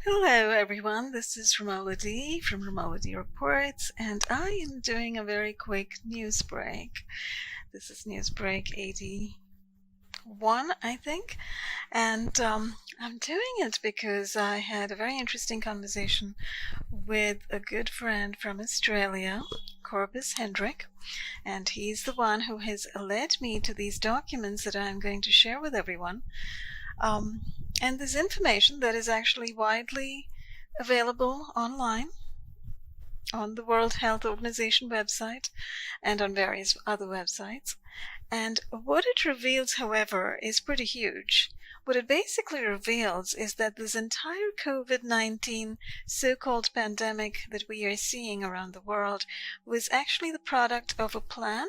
Hello everyone, this is Ramola D from Ramola D Reports, and I am doing a very quick news break. This is NewsBreak 81, I think, and I'm doing it because I had a very interesting conversation with a good friend from Australia, Corbus Hendrick, and he's the one who has led me to these documents that I'm going to share with everyone. And this information that is actually widely available online on the World Health Organization website and on various other websites. And what it reveals, however, is pretty huge. What it basically reveals is that this entire COVID-19 so-called pandemic that we are seeing around the world was actually the product of a plan,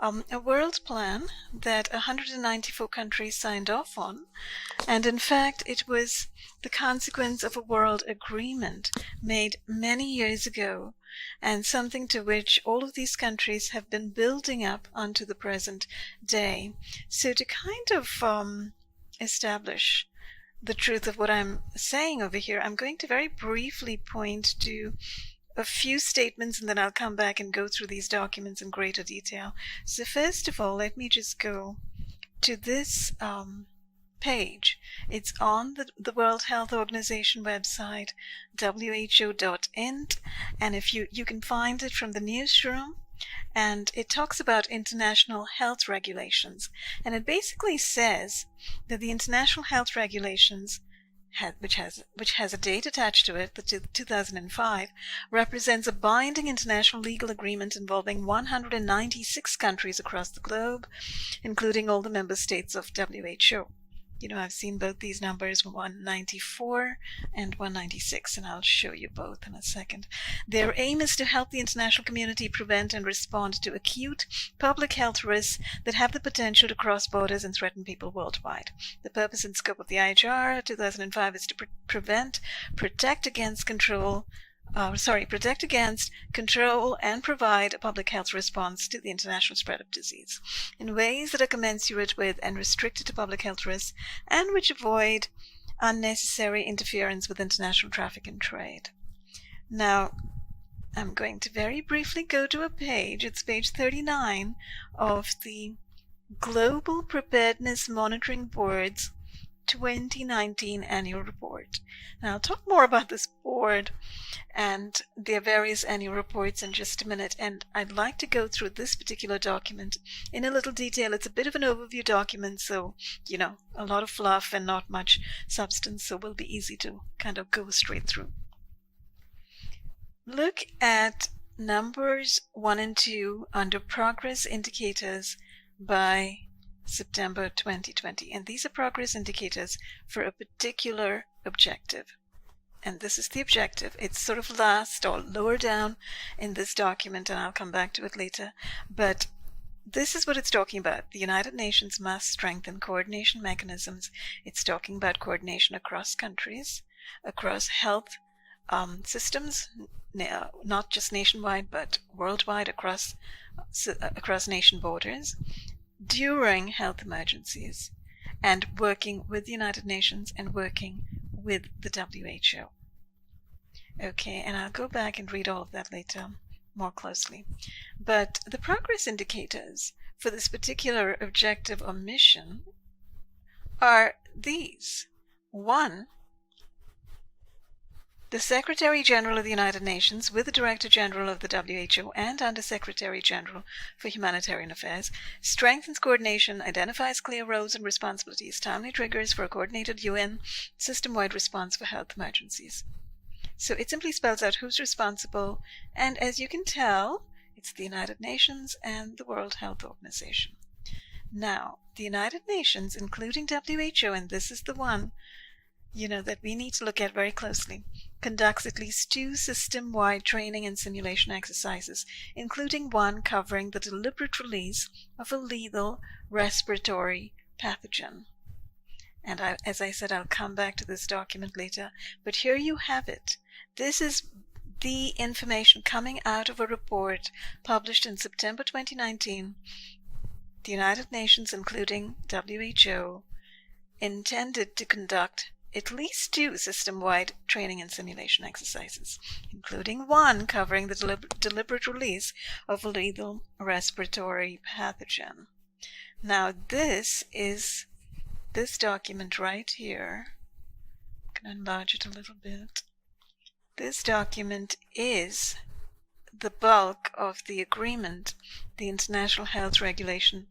a world plan that 194 countries signed off on. And in fact, it was the consequence of a world agreement made many years ago, and something to which all of these countries have been building up onto the present day. So to kind of establish the truth of what I'm saying over here, I'm going to very briefly point to a few statements, and then I'll come back and go through these documents in greater detail. So first of all, let me just go to this page. It's on the World Health Organization website, who.int, and if you can find it from the newsroom, and it talks about international health regulations, and it basically says that the international health regulations, which has a date attached to it, the 2005, represents a binding international legal agreement involving 196 countries across the globe, including all the member states of WHO. You know, I've seen both these numbers, 194 and 196, and I'll show you both in a second. Their aim is to help the international community prevent and respond to acute public health risks that have the potential to cross borders and threaten people worldwide. The purpose and scope of the IHR 2005 is to protect against, control, and provide a public health response to the international spread of disease in ways that are commensurate with and restricted to public health risks and which avoid unnecessary interference with international traffic and trade. Now, I'm going to very briefly go to a page, it's page 39 of the Global Preparedness Monitoring Board's 2019 annual report. Now, I'll talk more about this board and their various annual reports in just a minute, and I'd like to go through this particular document in a little detail. It's a bit of an overview document, so, you know, a lot of fluff and not much substance, so it will be easy to kind of go straight through. Look at numbers 1 and 2 under progress indicators by September 2020, and these are progress indicators for a particular objective. And this is the objective. It's sort of last or lower down in this document, and I'll come back to it later. But this is what it's talking about. The United Nations must strengthen coordination mechanisms. It's talking about coordination across countries, across health systems, not just nationwide, but worldwide, across nation borders, during health emergencies, and working with the United Nations and working with the WHO. Okay, and I'll go back and read all of that later more closely. But the progress indicators for this particular objective or mission are these. 1, the Secretary General of the United Nations, with the Director General of the WHO and Under Secretary General for Humanitarian Affairs, strengthens coordination, identifies clear roles and responsibilities, timely triggers for a coordinated UN system-wide response for health emergencies. So it simply spells out who's responsible, and as you can tell, it's the United Nations and the World Health Organization. Now, the United Nations, including WHO, and this is the one, you know, that we need to look at very closely, conducts at least 2 system-wide training and simulation exercises, including one covering the deliberate release of a lethal respiratory pathogen. And as I said, I'll come back to this document later, but here you have it. This is the information coming out of a report published in September 2019. The United Nations, including WHO, intended to conduct at least 2 system-wide training and simulation exercises, including one covering the deliberate release of a lethal respiratory pathogen. Now this document right here. I can enlarge it a little bit. This document is the bulk of the agreement, the International Health Regulation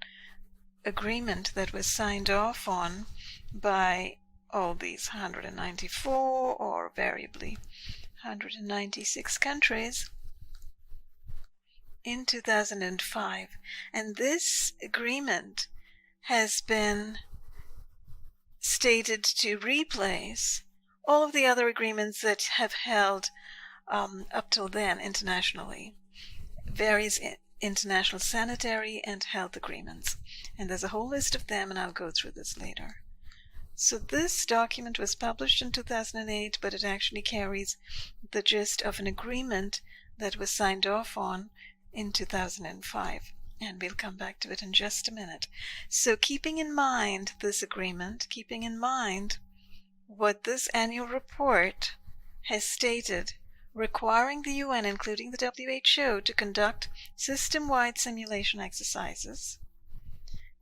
Agreement that was signed off on by all these 194 or variably 196 countries in 2005. And this agreement has been stated to replace all of the other agreements that have held up till then internationally, various international sanitary and health agreements. And there's a whole list of them, and I'll go through this later. So this document was published in 2008, but it actually carries the gist of an agreement that was signed off on in 2005. And we'll come back to it in just a minute. So keeping in mind this agreement, keeping in mind what this annual report has stated, requiring the UN, including the WHO, to conduct system-wide simulation exercises,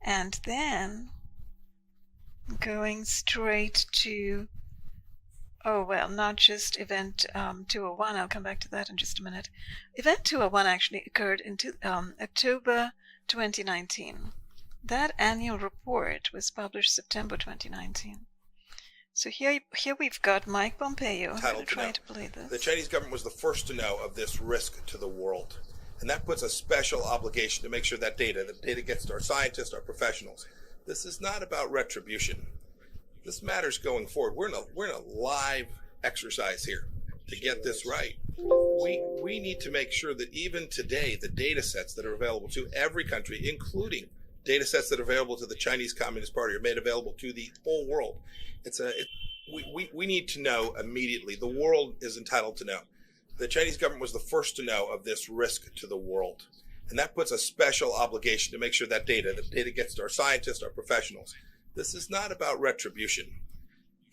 and then going straight to, not just Event 201, I'll come back to that in just a minute. Event 201 actually occurred in October 2019. That annual report was published September 2019. So here we've got Mike Pompeo. I'm going to try to play this. The Chinese government was the first to know of this risk to the world. And that puts a special obligation to make sure that data gets to our scientists, our professionals. This is not about retribution. This matters going forward. We're in a live exercise here to get this right. We need to make sure that even today, the data sets that are available to every country, including data sets that are available to the Chinese Communist Party, are made available to the whole world. We need to know immediately. The world is entitled to know. The Chinese government was the first to know of this risk to the world. And that puts a special obligation to make sure that data gets to our scientists, our professionals. This is not about retribution.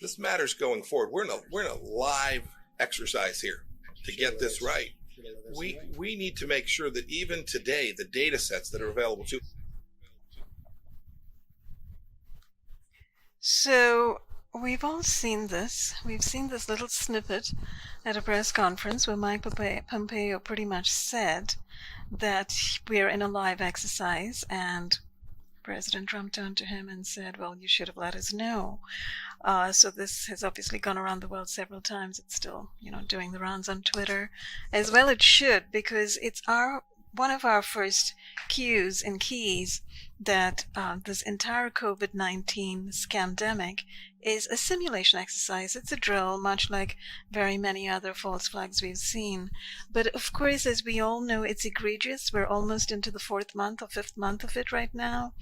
This matters going forward. We're in a live exercise here to get this right. We need to make sure that even today, the data sets that are available to. So we've all seen this. We've seen this little snippet at a press conference where Mike Pompeo pretty much said that we're in a live exercise, and President Trump turned to him and said, well, you should have let us know. So this has obviously gone around the world several times. It's still, doing the rounds on Twitter as well. It should, because it's one of our first cues and keys that this entire COVID-19 scandemic is a simulation exercise. It's a drill, much like very many other false flags we've seen. But of course, as we all know, it's egregious. We're almost into the 4th month or 5th month of it right now.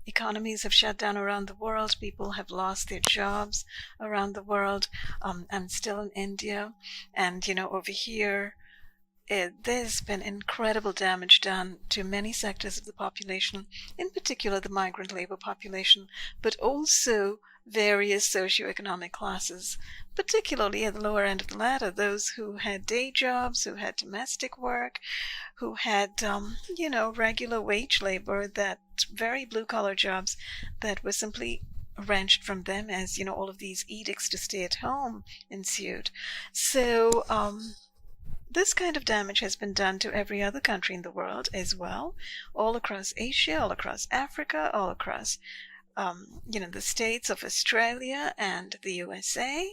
Economies have shut down around the world. People have lost their jobs around the world. I'm still in India, and over here, there's been incredible damage done to many sectors of the population, in particular the migrant labor population, but also various socioeconomic classes, particularly at the lower end of the ladder, those who had day jobs, who had domestic work, who had, regular wage labor, that very blue-collar jobs that were simply wrenched from them as, all of these edicts to stay at home ensued. So, this kind of damage has been done to every other country in the world as well, all across Asia, all across Africa, all across, the states of Australia and the USA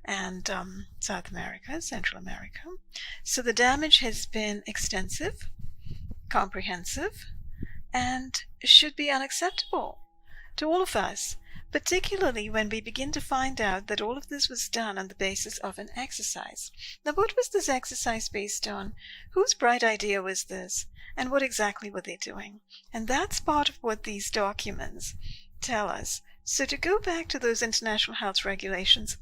and South America, Central America. So the damage has been extensive, comprehensive, and should be unacceptable to all of us, particularly when we begin to find out that all of this was done on the basis of an exercise. Now, what was this exercise based on? Whose bright idea was this? And what exactly were they doing? And that's part of what these documents tell us. So to go back to those international health regulations,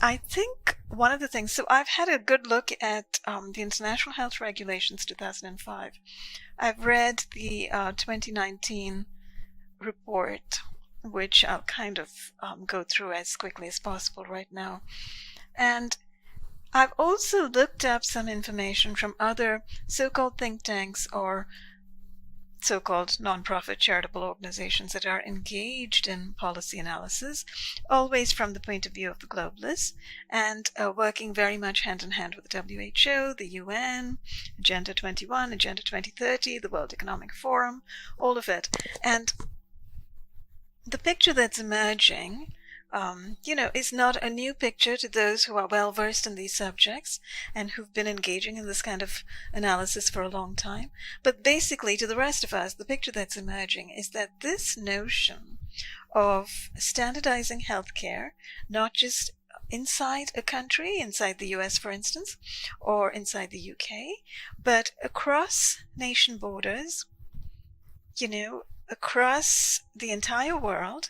I think one of the things, so I've had a good look at the International Health Regulations 2005. I've read the 2019 report which I'll kind of go through as quickly as possible right now. And I've also looked up some information from other so-called think tanks or so-called non-profit charitable organizations that are engaged in policy analysis, always from the point of view of the globalists, and working very much hand in hand with the WHO, the UN, Agenda 21, Agenda 2030, the World Economic Forum, all of it. And the picture that's emerging is not a new picture to those who are well versed in these subjects and who've been engaging in this kind of analysis for a long time. But basically, to the rest of us, the picture that's emerging is that this notion of standardizing healthcare, not just inside a country, inside the US, for instance, or inside the UK, but across nation borders, across the entire world,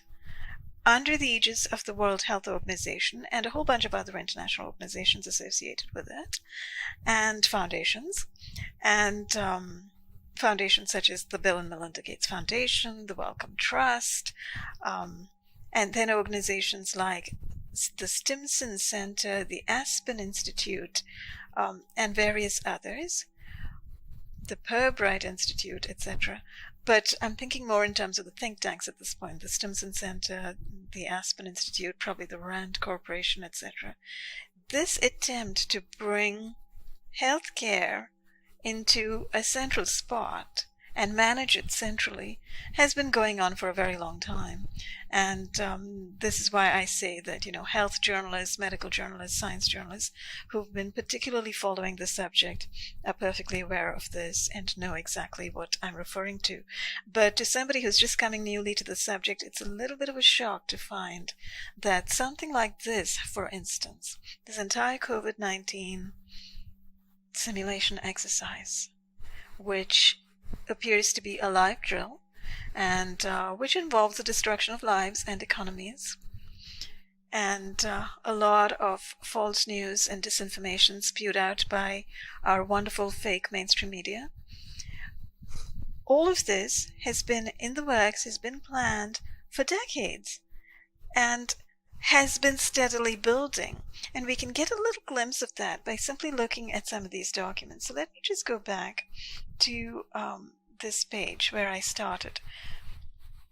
under the aegis of the World Health Organization and a whole bunch of other international organizations associated with it, and foundations, and foundations such as the Bill and Melinda Gates Foundation, the Wellcome Trust, and then organizations like the Stimson Center, the Aspen Institute, and various others, the Pirbright Institute, etc. But I'm thinking more in terms of the think tanks at this point, the Stimson Center, the Aspen Institute, probably the Rand Corporation, etc. This attempt to bring healthcare into a central spot and manage it centrally has been going on for a very long time. And this is why I say that, health journalists, medical journalists, science journalists who've been particularly following the subject are perfectly aware of this and know exactly what I'm referring to. But to somebody who's just coming newly to the subject, it's a little bit of a shock to find that something like this, for instance, this entire COVID-19 simulation exercise, which appears to be a live drill, and which involves the destruction of lives and economies, and a lot of false news and disinformation spewed out by our wonderful fake mainstream media. All of this has been in the works, has been planned for decades, and has been steadily building. And we can get a little glimpse of that by simply looking at some of these documents. So let me just go back to this page where I started.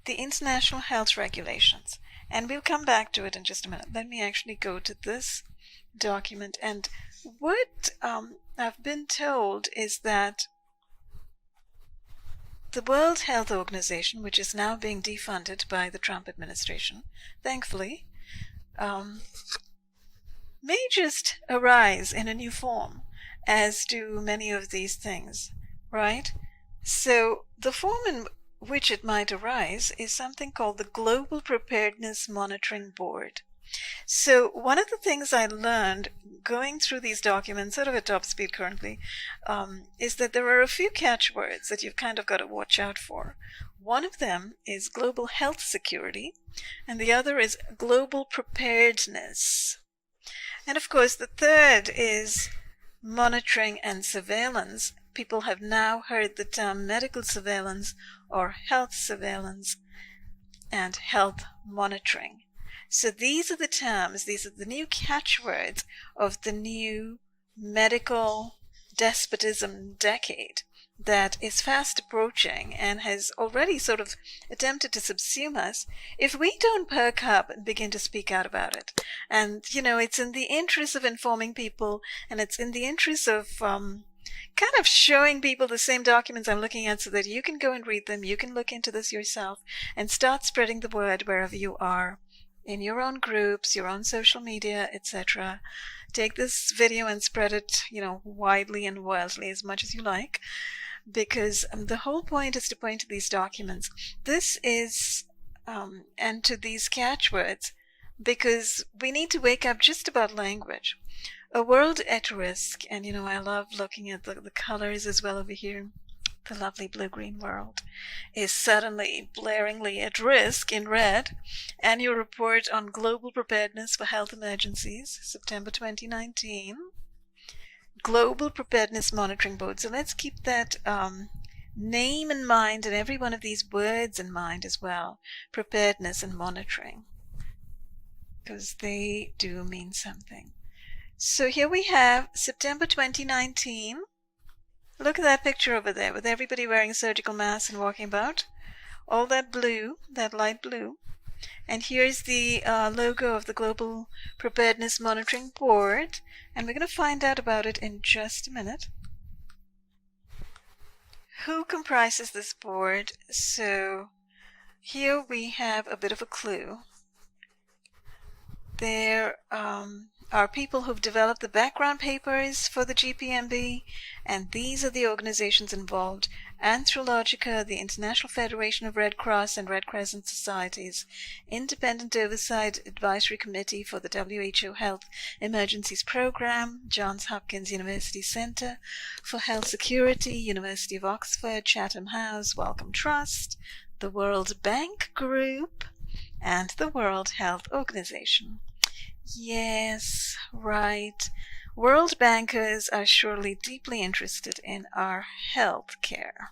The International Health Regulations. And we'll come back to it in just a minute. Let me actually go to this document. And what I've been told is that the World Health Organization, which is now being defunded by the Trump administration, thankfully, may just arise in a new form, as do many of these things, right? So the form in which it might arise is something called the Global Preparedness Monitoring Board. So one of the things I learned going through these documents sort of at top speed currently is that there are a few catchwords that you've kind of got to watch out for. One of them is global health security, and the other is global preparedness. And of course, the third is monitoring and surveillance. People have now heard the term medical surveillance or health surveillance and health monitoring. So these are the terms, these are the new catchwords of the new medical despotism decade that is fast approaching and has already sort of attempted to subsume us if we don't perk up and begin to speak out about it. And, it's in the interest of informing people, and it's in the interest of kind of showing people the same documents I'm looking at so that you can go and read them, you can look into this yourself, and start spreading the word wherever you are, in your own groups, your own social media, etc. Take this video and spread it, widely and wildly as much as you like, because the whole point is to point to these documents. This is, and to these catchwords, because we need to wake up just about language. A world at risk, and I love looking at the colors as well over here. The lovely blue-green world is suddenly blaringly at risk in red. Annual report on global preparedness for health emergencies, September 2019. Global Preparedness Monitoring Board. So let's keep that name in mind, and every one of these words in mind as well: preparedness and monitoring, because they do mean something. So here we have September 2019. Look at that picture over there with everybody wearing surgical masks and walking about. All that blue, that light blue. And here's the logo of the Global Preparedness Monitoring Board. And we're going to find out about it in just a minute. Who comprises this board? So here we have a bit of a clue. There are people who've developed the background papers for the GPMB, and these are the organizations involved: Anthrologica, the International Federation of Red Cross and Red Crescent Societies, Independent Oversight Advisory Committee for the WHO Health Emergencies Program, Johns Hopkins University Center for Health Security, University of Oxford, Chatham House, Wellcome Trust, the World Bank Group, and the World Health Organization. Yes, right. World bankers are surely deeply interested in our health care.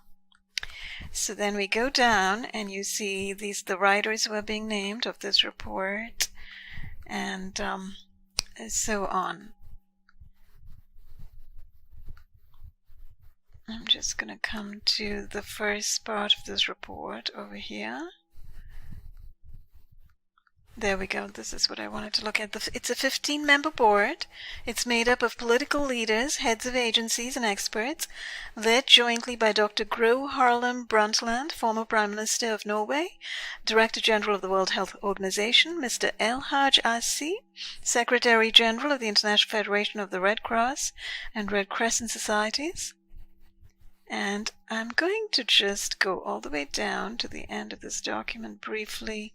So then we go down and you see the writers who are being named of this report, and so on. I'm just going to come to the first part of this report over here. There we go. This is what I wanted to look at. It's a 15-member board. It's made up of political leaders, heads of agencies, and experts, led jointly by Dr. Gro Harlem Brundtland, former Prime Minister of Norway, Director General of the World Health Organization, Mr. Elhaj Asi, Secretary General of the International Federation of the Red Cross and Red Crescent Societies. And I'm going to just go all the way down to the end of this document briefly,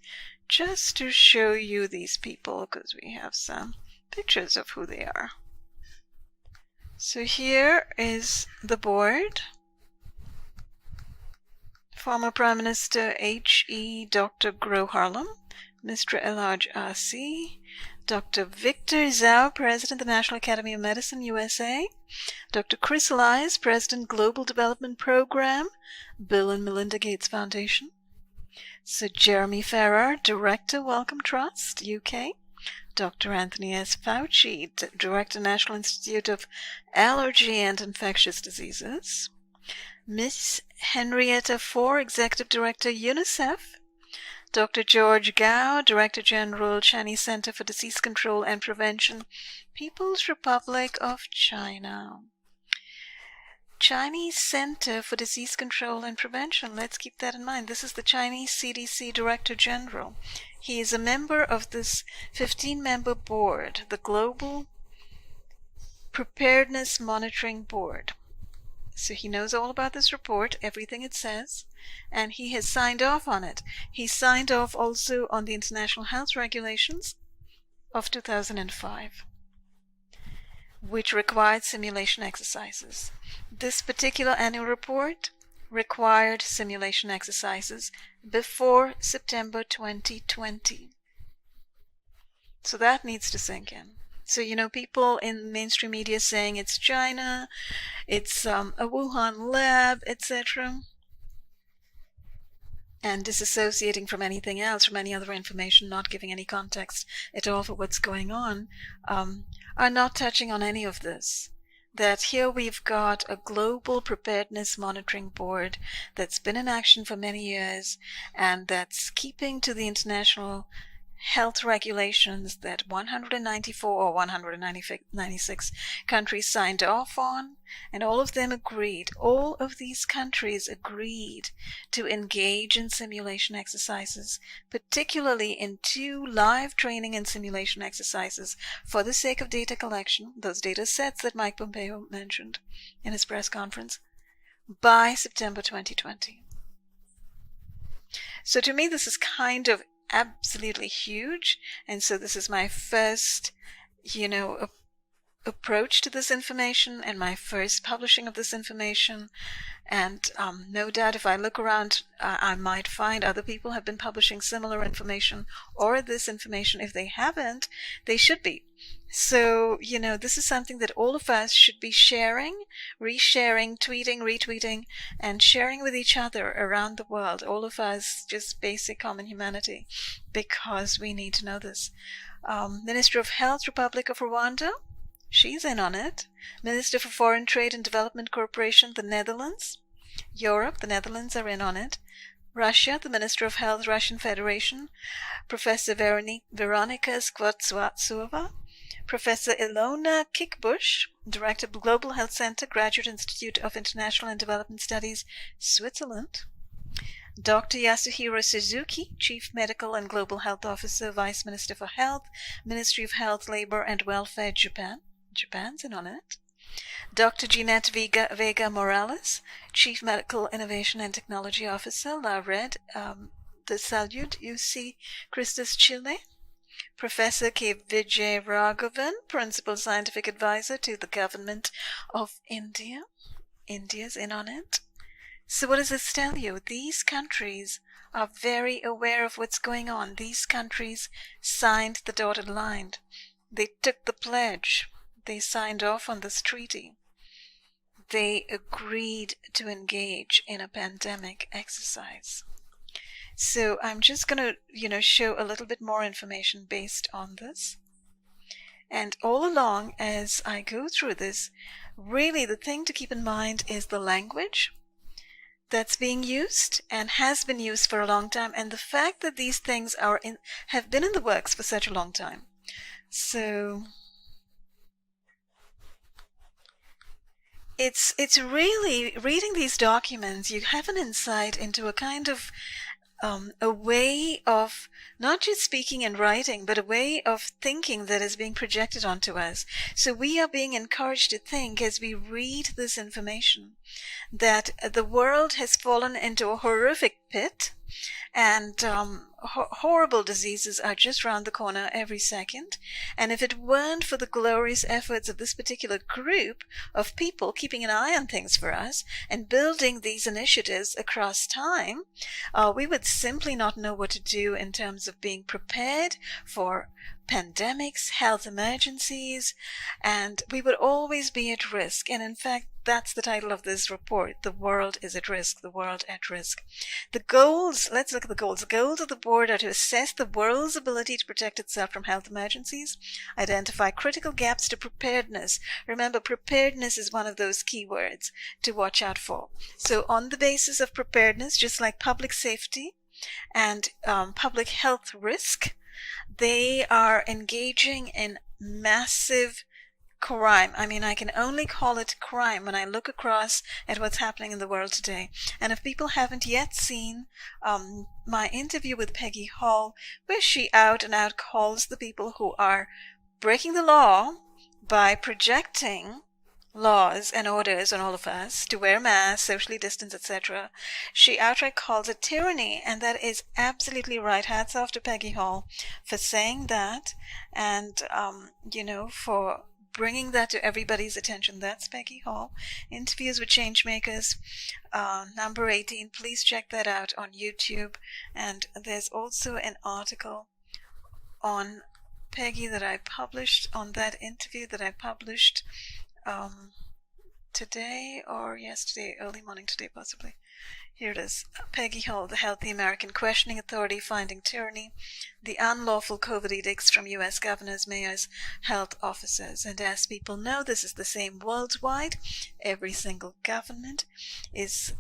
just to show you these people, because we have some pictures of who they are. So here is the board. Former Prime Minister H.E. Dr. Gro Harlem, Mr. Elhaj Asi, Dr. Victor Zhao, President of the National Academy of Medicine, USA, Dr. Chris Elias, President, Global Development Program, Bill and Melinda Gates Foundation, Sir Jeremy Farrar, Director, Wellcome Trust, UK, Dr. Anthony S. Fauci, Director, National Institute of Allergy and Infectious Diseases, Miss Henrietta Fore, Executive Director, UNICEF, Dr. George Gao, Director General, Chinese Center for Disease Control and Prevention, People's Republic of China. Chinese Center for Disease Control and Prevention. Let's keep that in mind. This is the Chinese CDC Director General. He is a member of this 15-member board, the Global Preparedness Monitoring Board. So he knows all about this report, everything it says, and he has signed off on it. He signed off also on the International Health Regulations of 2005, which required simulation exercises. This particular annual report required simulation exercises before September 2020. So that needs to sink in. So, you know, people in mainstream media saying it's China, it's a Wuhan lab, etc., and disassociating from anything else, from any other information, not giving any context at all for what's going on, are not touching on any of this. That here we've got a global preparedness monitoring board that's been in action for many years, and that's keeping to the international health regulations that 194 or 196 countries signed off on, and all of them agreed. All of these countries agreed to engage in simulation exercises, particularly in 2 live training and simulation exercises for the sake of data collection, those data sets that Mike Pompeo mentioned in his press conference, by September 2020. So to me, this is kind of absolutely huge, and so this is my first, approach to this information and my first publishing of this information. And no doubt if I look around, I might find other people have been publishing similar information or this information. If they haven't, they should be. So, this is something that all of us should be sharing, resharing, tweeting, retweeting, and sharing with each other around the world. All of us, just basic common humanity, because we need to know this. Minister of Health, Republic of Rwanda, she's in on it. Minister for Foreign Trade and Development Corporation, the Netherlands. Europe, the Netherlands are in on it. Russia, the Minister of Health, Russian Federation, Professor Veronika Skvortsova. Professor Ilona Kickbush, Director of Global Health Center, Graduate Institute of International and Development Studies, Switzerland. Dr. Yasuhiro Suzuki, Chief Medical and Global Health Officer, Vice Minister for Health, Ministry of Health, Labor and Welfare, Japan. Japan's in on it. Dr. Jeanette Vega Morales, Chief Medical Innovation and Technology Officer, La Red de Salud, UC Christus, Chile. Professor K. Vijay Raghavan, Principal Scientific Advisor to the Government of India. India's in on it. So what does this tell you? These countries are very aware of what's going on. These countries signed the dotted line. They took the pledge. They signed off on this treaty. They agreed to engage in a pandemic exercise. So I'm just going to, show a little bit more information based on this. And all along as I go through this, really the thing to keep in mind is the language that's being used and has been used for a long time, and the fact that these things have been in the works for such a long time. So it's really, reading these documents, you have an insight into a kind of a way of not just speaking and writing, but a way of thinking that is being projected onto us. So we are being encouraged to think as we read this information that the world has fallen into a horrific pit, and horrible diseases are just around the corner every second. And if it weren't for the glorious efforts of this particular group of people keeping an eye on things for us and building these initiatives across time, we would simply not know what to do in terms of being prepared for pandemics, health emergencies, and we would always be at risk. And in fact, that's the title of this report. The world is at risk. The world at risk. The goals, let's look at the goals. The goals of the board are to assess the world's ability to protect itself from health emergencies, identify critical gaps to preparedness. Remember, preparedness is one of those keywords to watch out for. So on the basis of preparedness, just like public safety and public health risk, they are engaging in massive crime. I mean, I can only call it crime when I look across at what's happening in the world today. And if people haven't yet seen my interview with Peggy Hall, where she out and out calls the people who are breaking the law by projecting laws and orders on all of us to wear masks, socially distance, etc. She outright calls it tyranny, and that is absolutely right. Hats off to Peggy Hall for saying that, and for bringing that to everybody's attention. That's Peggy Hall. Interviews with Changemakers, number 18. Please check that out on YouTube. And there's also an article on Peggy that I published, on that interview that I published today or yesterday, early morning today possibly. Here it is. Peggy Hall, the Healthy American, questioning authority, finding tyranny, the unlawful COVID edicts from U.S. governors, mayors, health officers. And as people know, this is the same worldwide. Every single government is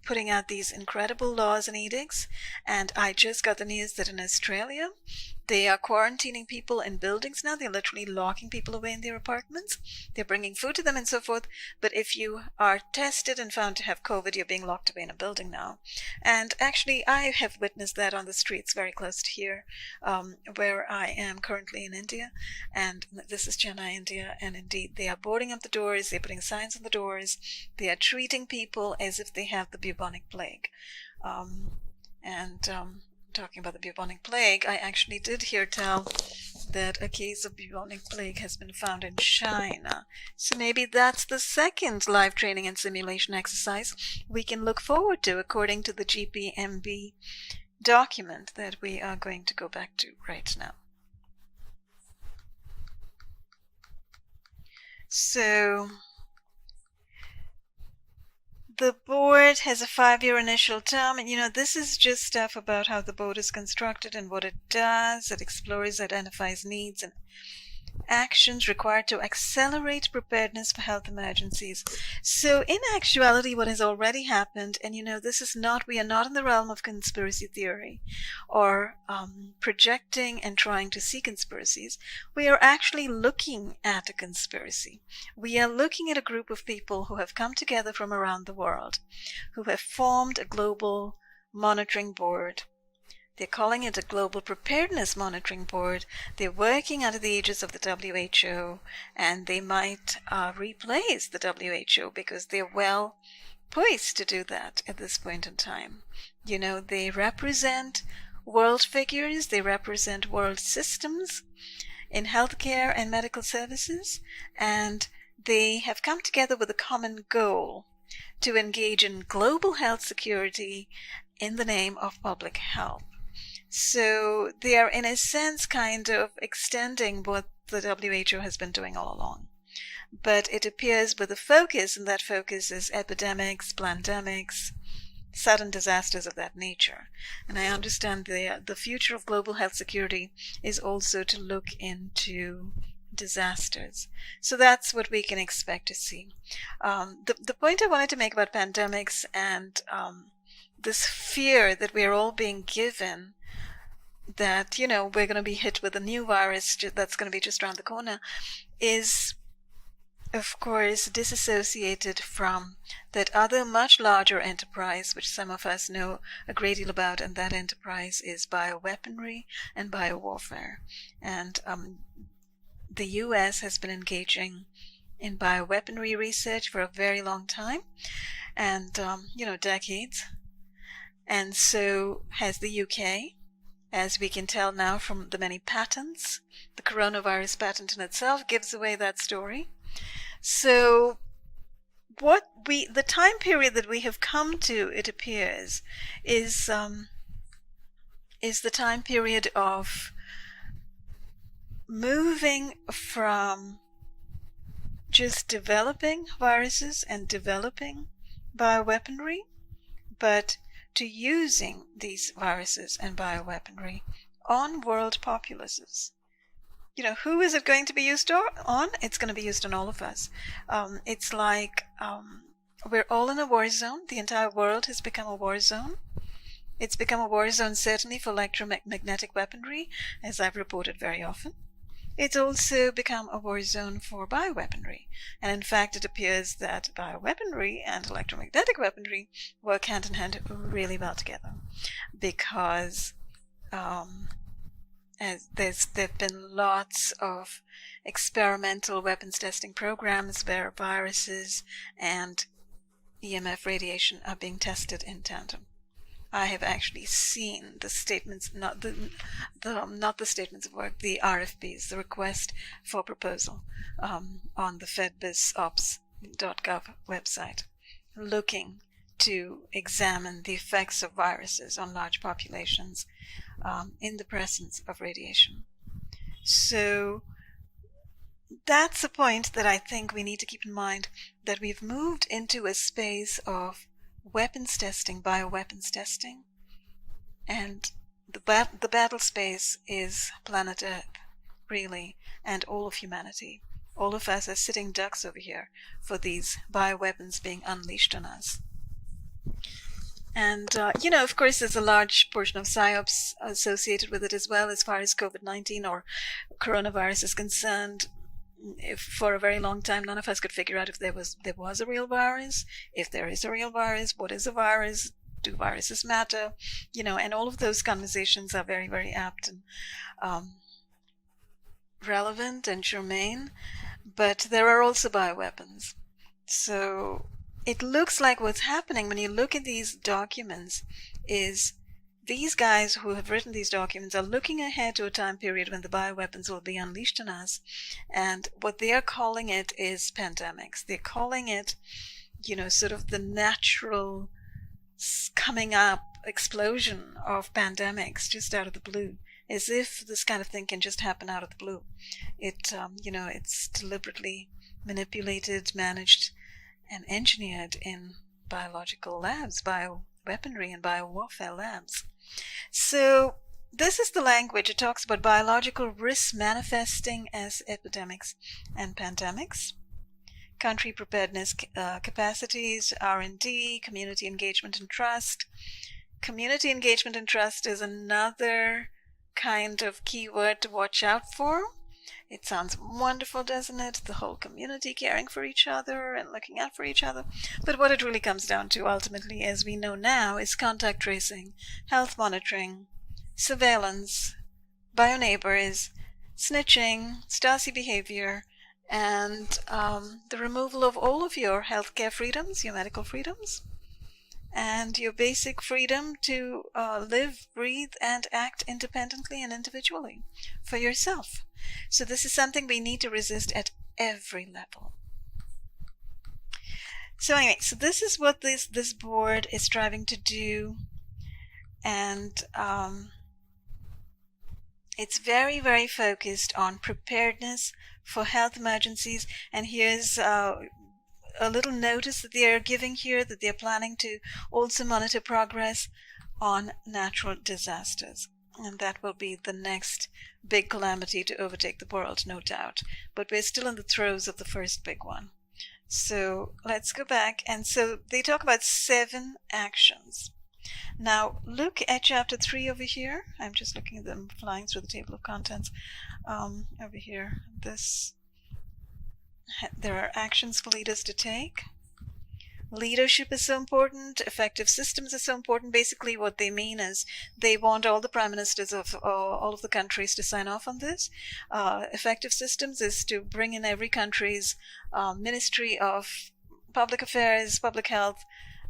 putting out these incredible laws and edicts. And I just got the news that in Australia, they are quarantining people in buildings now. They're literally locking people away in their apartments. They're bringing food to them and so forth. But if you are tested and found to have COVID, you're being locked away in a building now. And actually, I have witnessed that on the streets very close to here, where I am currently in India. And this is Chennai, India. And indeed, they are boarding up the doors. They're putting signs on the doors. They are treating people as if they have the bubonic plague. Talking about the bubonic plague, I actually did hear tell that a case of bubonic plague has been found in China. So maybe that's the second live training and simulation exercise we can look forward to, according to the GPMB document that we are going to go back to right now. So the board has a 5-year initial term, and this is just stuff about how the board is constructed and what it does. It explores, identifies needs and actions required to accelerate preparedness for health emergencies. So in actuality, what has already happened, and we are not in the realm of conspiracy theory or projecting and trying to see conspiracies. We are actually looking at a conspiracy. We are looking at a group of people who have come together from around the world, who have formed a global monitoring board. They're calling it a Global Preparedness Monitoring Board. They're working under the aegis of the WHO, and they might replace the WHO because they're well poised to do that at this point in time. They represent world figures, they represent world systems in healthcare and medical services, and they have come together with a common goal to engage in global health security in the name of public health. So they are, in a sense, kind of extending what the WHO has been doing all along. But it appears with a focus, and that focus is epidemics, plandemics, sudden disasters of that nature. And I understand the future of global health security is also to look into disasters. So that's what we can expect to see. The point I wanted to make about pandemics and this fear that we're all being given that, we're going to be hit with a new virus that's going to be just around the corner is, of course, disassociated from that other much larger enterprise, which some of us know a great deal about, and that enterprise is bioweaponry and biowarfare. And the US has been engaging in bioweaponry research for a very long time, and, decades. And so has the UK. As we can tell now from the many patents, the coronavirus patent in itself gives away that story. So the time period that we have come to, it appears, is the time period of moving from just developing viruses and developing bioweaponry, but to using these viruses and bioweaponry on world populaces. Who is it going to be used on? It's going to be used on all of us. It's like we're all in a war zone. The entire world has become a war zone. It's become a war zone certainly for electromagnetic weaponry, as I've reported very often. It's also become a war zone for bioweaponry. And in fact, it appears that bioweaponry and electromagnetic weaponry work hand in hand really well together. Because there've been lots of experimental weapons testing programs where viruses and EMF radiation are being tested in tandem. I have actually seen the statements, not the statements of work, the RFPs, the request for proposal, on the fedbizops.gov website, looking to examine the effects of viruses on large populations in the presence of radiation. So that's a point that I think we need to keep in mind, that we've moved into a space of weapons testing, bioweapons testing, and the battle space is planet Earth, really, and all of humanity. All of us are sitting ducks over here for these bioweapons being unleashed on us. And, of course, there's a large portion of PSYOPs associated with it as well, as far as COVID-19 or coronavirus is concerned. For a very long time, none of us could figure out if there was a real virus. If there is a real virus, what is a virus? Do viruses matter? And all of those conversations are very, very apt and relevant and germane. But there are also bioweapons. So it looks like what's happening when you look at these documents is these guys who have written these documents are looking ahead to a time period when the bioweapons will be unleashed on us. And what they are calling it is pandemics. They're calling it, sort of the natural coming up explosion of pandemics just out of the blue, as if this kind of thing can just happen out of the blue. It's deliberately manipulated, managed, and engineered in biological labs, bioweaponry and biowarfare labs. So this is the language. It talks about biological risks manifesting as epidemics and pandemics, country preparedness capacities, R&D, community engagement and trust. Community engagement and trust is another kind of keyword to watch out for. It sounds wonderful, doesn't it? The whole community caring for each other and looking out for each other. But what it really comes down to ultimately, as we know now, is contact tracing, health monitoring, surveillance, bio-neighbors, snitching, Stasi behavior, and the removal of all of your healthcare freedoms, your medical freedoms, and your basic freedom to live, breathe, and act independently and individually for yourself. So this is something we need to resist at every level. So anyway, so this is what this board is striving to do, and it's very, very focused on preparedness for health emergencies. And here's a little notice that they are giving here, that they're planning to also monitor progress on natural disasters. And that will be the next big calamity to overtake the world, no doubt. But we're still in the throes of the first big one. So let's go back. And so they talk about 7 actions. Now look at chapter 3 over here. I'm just looking at them flying through the table of contents. Over here, there are actions for leaders to take. Leadership is so important. Effective systems are so important. Basically what they mean is they want all the prime ministers of all of the countries to sign off on this. Effective systems is to bring in every country's Ministry of Public Affairs, Public Health,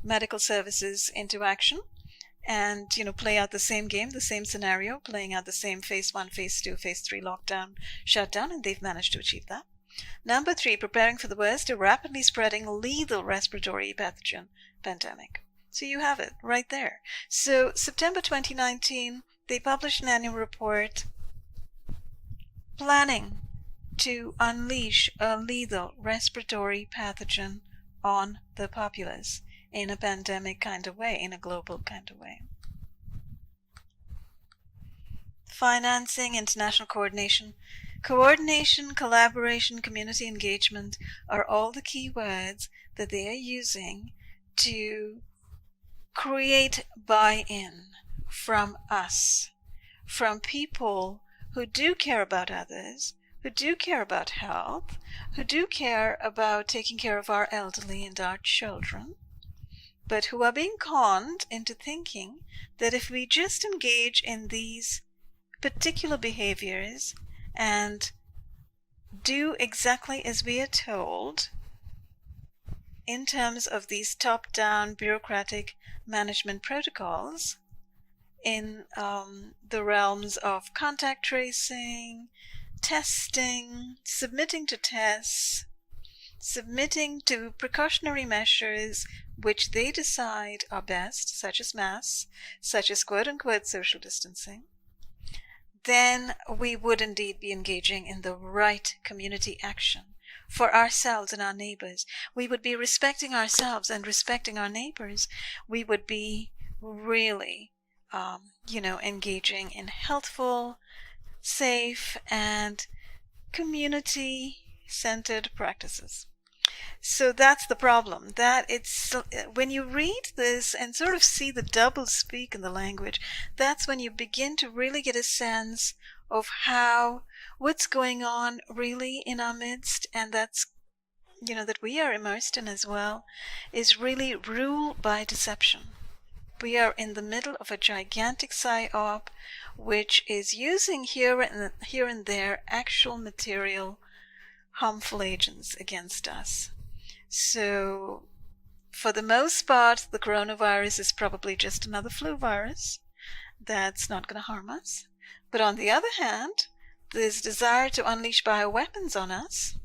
Medical Services into action, and play out the same game, the same scenario, playing out the same phase 1, phase 2, phase 3 lockdown, shutdown, and they've managed to achieve that. Number 3, preparing for the worst, a rapidly spreading lethal respiratory pathogen pandemic. So you have it right there. So September 2019, they published an annual report planning to unleash a lethal respiratory pathogen on the populace in a pandemic kind of way, in a global kind of way. Financing, international coordination. Coordination, collaboration, community engagement are all the key words that they are using to create buy-in from us, from people who do care about others, who do care about health, who do care about taking care of our elderly and our children, but who are being conned into thinking that if we just engage in these particular behaviors and do exactly as we are told in terms of these top-down bureaucratic management protocols in the realms of contact tracing, testing, submitting to tests, submitting to precautionary measures which they decide are best, such as masks, such as quote-unquote social distancing, then we would indeed be engaging in the right community action for ourselves and our neighbors. We would be respecting ourselves and respecting our neighbors. We would be really, engaging in healthful, safe, and community-centered practices. So that's the problem, that it's when you read this and sort of see the double speak in the language, that's when you begin to really get a sense of what's going on really in our midst, and that's that we are immersed in as well, is really rule by deception. We are in the middle of a gigantic psyop which is using here and there actual material harmful agents against us. So for the most part, the coronavirus is probably just another flu virus that's not going to harm us. But on the other hand, this desire to unleash bioweapons on us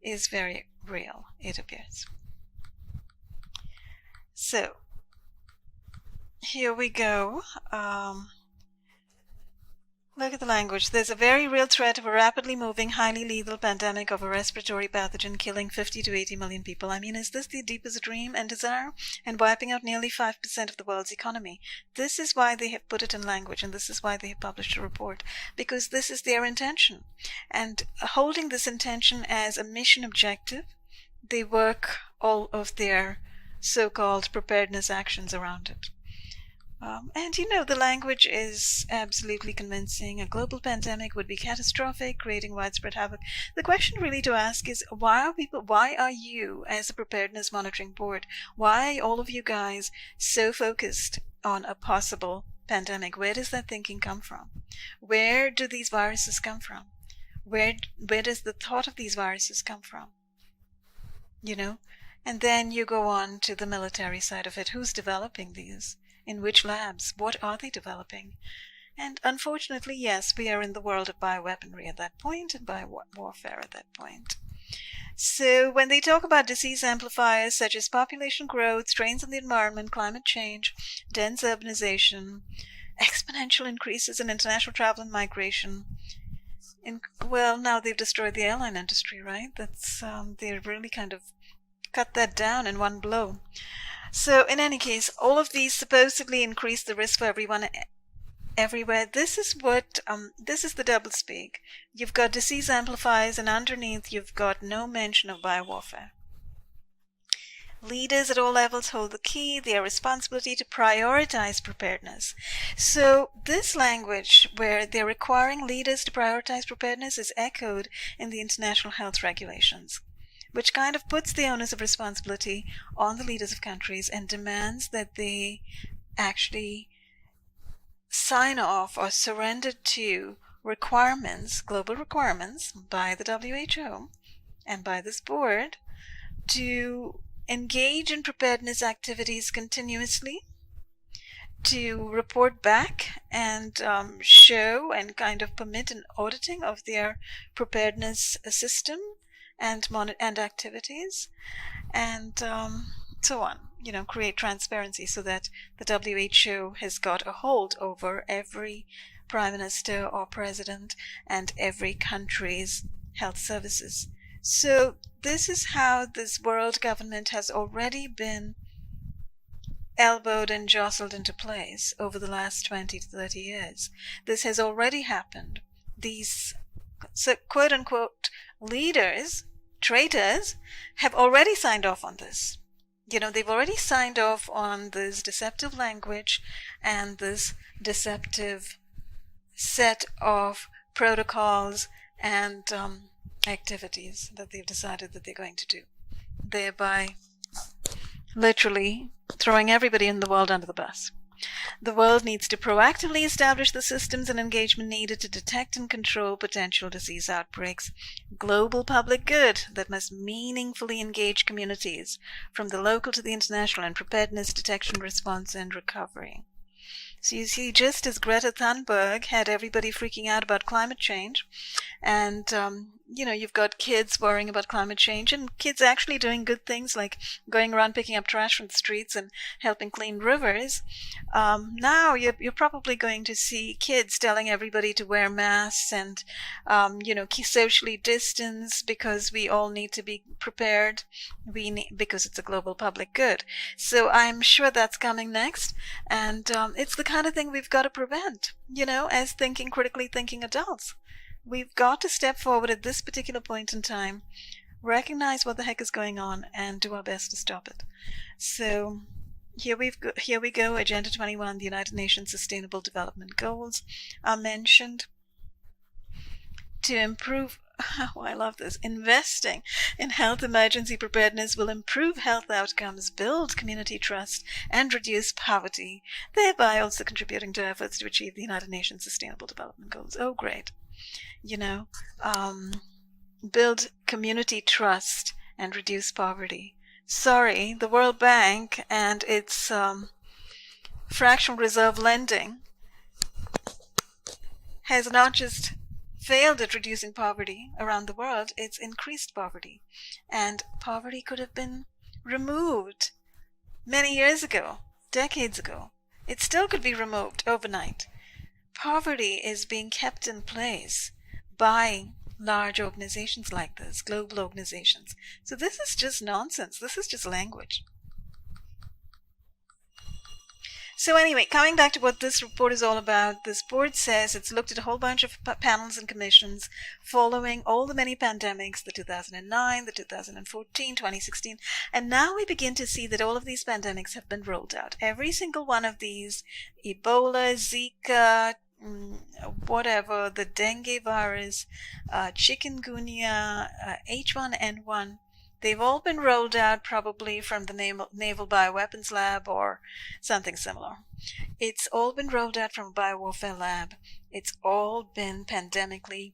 is very real, it appears. So here we go. Look at the language. There's a very real threat of a rapidly moving, highly lethal pandemic of a respiratory pathogen killing 50 to 80 million people. I mean, is this the deepest dream and desire? And wiping out nearly 5% of the world's economy. This is why they have put it in language, and this is why they have published a report, because this is their intention. And holding this intention as a mission objective, they work all of their so-called preparedness actions around it. And the language is absolutely convincing. A global pandemic would be catastrophic, creating widespread havoc. The question really to ask is, why are you, as a preparedness monitoring board, why are all of you guys so focused on a possible pandemic? Where does that thinking come from? Where do these viruses come from? Where does the thought of these viruses come from? And then you go on to the military side of it. Who's developing these? In which labs? What are they developing? And unfortunately, yes, we are in the world of bioweaponry at that point and biowarfare at that point. So when they talk about disease amplifiers such as population growth, strains on the environment, climate change, dense urbanization, exponential increases in international travel and migration, now they've destroyed the airline industry, right? That's they're really kind of cut that down in one blow. So in any case, all of these supposedly increase the risk for everyone everywhere. This is the doublespeak. You've got disease amplifiers, and underneath you've got no mention of biowarfare. Leaders at all levels hold the key, their responsibility to prioritize preparedness. So this language where they're requiring leaders to prioritize preparedness is echoed in the international health regulations, which kind of puts the onus of responsibility on the leaders of countries and demands that they actually sign off or surrender to requirements, global requirements by the WHO and by this board to engage in preparedness activities continuously, to report back and show and kind of permit an auditing of their preparedness system and activities, and so on. Create transparency so that the WHO has got a hold over every prime minister or president and every country's health services. So this is how this world government has already been elbowed and jostled into place over the last 20 to 30 years. This has already happened. These quote-unquote leaders, traitors, have already signed off on this. They've already signed off on this deceptive language and this deceptive set of protocols and activities that they've decided that they're going to do, thereby literally throwing everybody in the world under the bus. The world needs to proactively establish the systems and engagement needed to detect and control potential disease outbreaks. Global public good that must meaningfully engage communities, from the local to the international, in preparedness, detection, response, and recovery. So you see, just as Greta Thunberg had everybody freaking out about climate change, and you've got kids worrying about climate change, and kids actually doing good things like going around picking up trash from the streets and helping clean rivers. Now you're probably going to see kids telling everybody to wear masks and socially distance, because we all need to be prepared. Because it's a global public good. So I'm sure that's coming next, and it's the kind of thing we've got to prevent. As critically thinking adults. We've got to step forward at this particular point in time, recognize what the heck is going on, and do our best to stop it. So here we go. Agenda 21, the United Nations Sustainable Development Goals are mentioned. To improve, I love this, investing in health emergency preparedness will improve health outcomes, build community trust, and reduce poverty, thereby also contributing to efforts to achieve the United Nations Sustainable Development Goals. Oh, great. Build community trust and reduce poverty. Sorry, the World Bank and its fractional reserve lending has not just failed at reducing poverty around the world, it's increased poverty. And poverty could have been removed many years ago, decades ago. It still could be removed overnight. poverty is being kept in place by large organizations like this, global organizations. So this is just nonsense. This is just language. So anyway, coming back to what this report is all about, this board says it's looked at a whole bunch of panels and commissions following all the many pandemics, the 2009, the 2014, 2016, and now we begin to see that all of these pandemics have been rolled out. Every single one of these, Ebola, Zika, whatever, the dengue virus, chikungunya, H1N1, they've all been rolled out probably from the Naval Bioweapons Lab or something similar. It's all been rolled out from a biowarfare lab. It's all been pandemically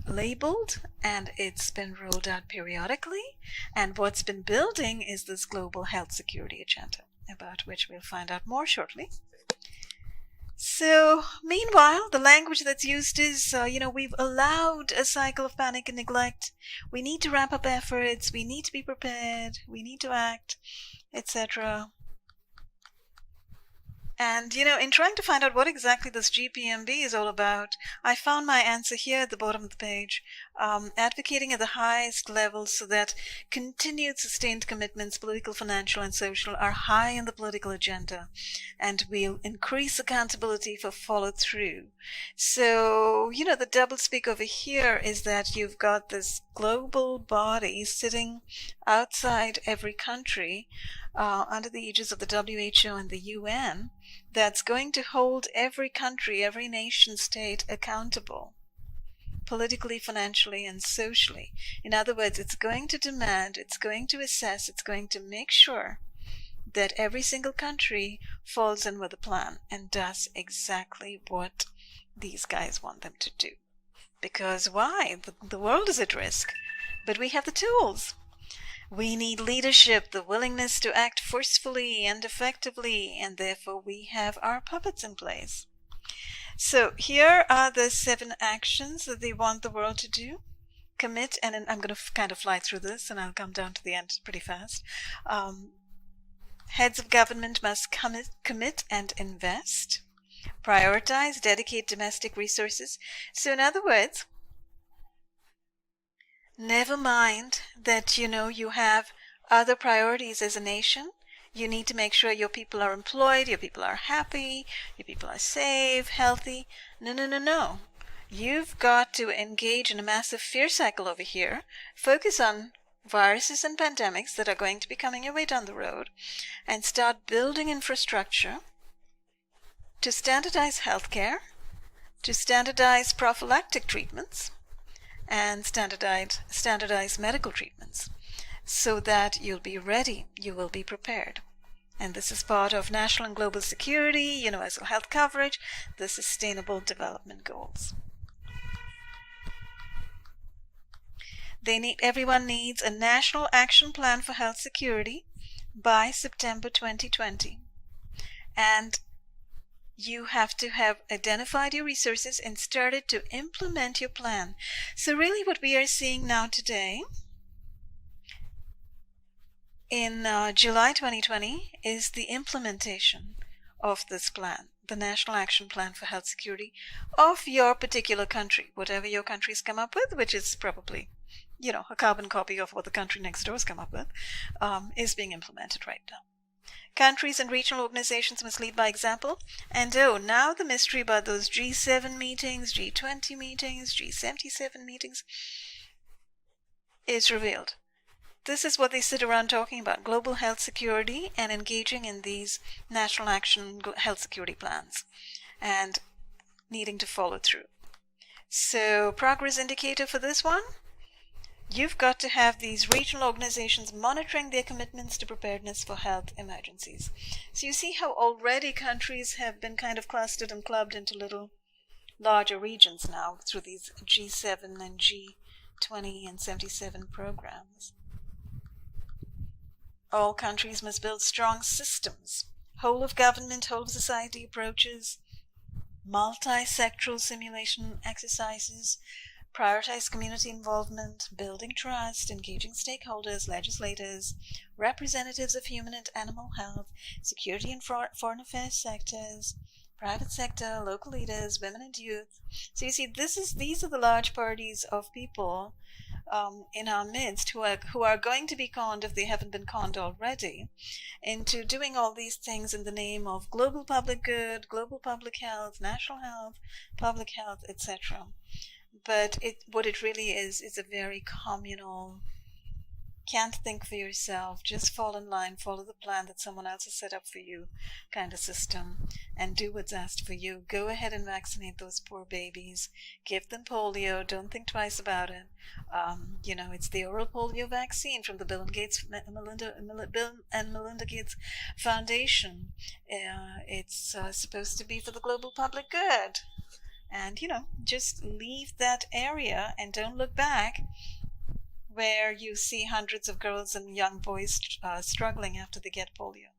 labeled, and it's been rolled out periodically. And what's been building is this global health security agenda, about which we'll find out more shortly. So, meanwhile, the language that's used is, we've allowed a cycle of panic and neglect. We need to ramp up efforts. We need to be prepared. We need to act, etc. And, in trying to find out what exactly this GPMB is all about, I found my answer here at the bottom of the page, advocating at the highest levels so that continued sustained commitments, political, financial, and social, are high in the political agenda and will increase accountability for follow-through. So, the doublespeak over here is that you've got this global body sitting outside every country under the aegis of the WHO and the UN, that's going to hold every country, every nation state accountable, politically, financially, and socially. In other words, it's going to demand, it's going to assess, it's going to make sure that every single country falls in with a plan and does exactly what these guys want them to do. Because why? The world is at risk, but we have the tools. We need leadership, the willingness to act forcefully and effectively, and therefore we have our puppets in place. So here are the 7 actions that they want the world to do. Commit, and I'm going to kind of fly through this, and I'll come down to the end pretty fast. Heads of government must commit and invest. Prioritize, dedicate domestic resources. So in other words, never mind that, you have other priorities as a nation. You need to make sure your people are employed, your people are happy, your people are safe, healthy. No. You've got to engage in a massive fear cycle over here. Focus on viruses and pandemics that are going to be coming your way down the road, and start building infrastructure to standardize healthcare, to standardize prophylactic treatments, and standardize medical treatments, so that you'll be ready, you will be prepared. And this is part of national and global security, universal health coverage, the Sustainable Development Goals. Everyone needs a national action plan for health security by September 2020. And you have to have identified your resources and started to implement your plan. So really what we are seeing now today in July 2020 is the implementation of this plan, the National Action Plan for Health Security of your particular country, whatever your country's come up with, which is probably, a carbon copy of what the country next door's come up with, is being implemented right now. Countries and regional organizations must lead by example. And now the mystery about those G7 meetings, G20 meetings, G77 meetings is revealed. This is what they sit around talking about: global health security and engaging in these national action health security plans and needing to follow through. So progress indicator for this one: you've got to have these regional organizations monitoring their commitments to preparedness for health emergencies. So you see how already countries have been kind of clustered and clubbed into little larger regions now through these G7 and G20 and 77 programs. All countries must build strong systems, whole of government, whole of society approaches, multi-sectoral simulation exercises, prioritize community involvement, building trust, engaging stakeholders, legislators, representatives of human and animal health, security and foreign affairs sectors, private sector, local leaders, women and youth. So you see, these are the large parties of people in our midst who are going to be conned, if they haven't been conned already, into doing all these things in the name of global public good, global public health, national health, public health, etc. But what it really is a very communal, can't think for yourself, just fall in line, follow the plan that someone else has set up for you kind of system, and do what's asked for you. Go ahead and vaccinate those poor babies. Give them polio. Don't think twice about it. It's the oral polio vaccine from the Bill and Melinda Gates Foundation. It's supposed to be for the global public good. And, just leave that area and don't look back, where you see hundreds of girls and young boys struggling after they get polio.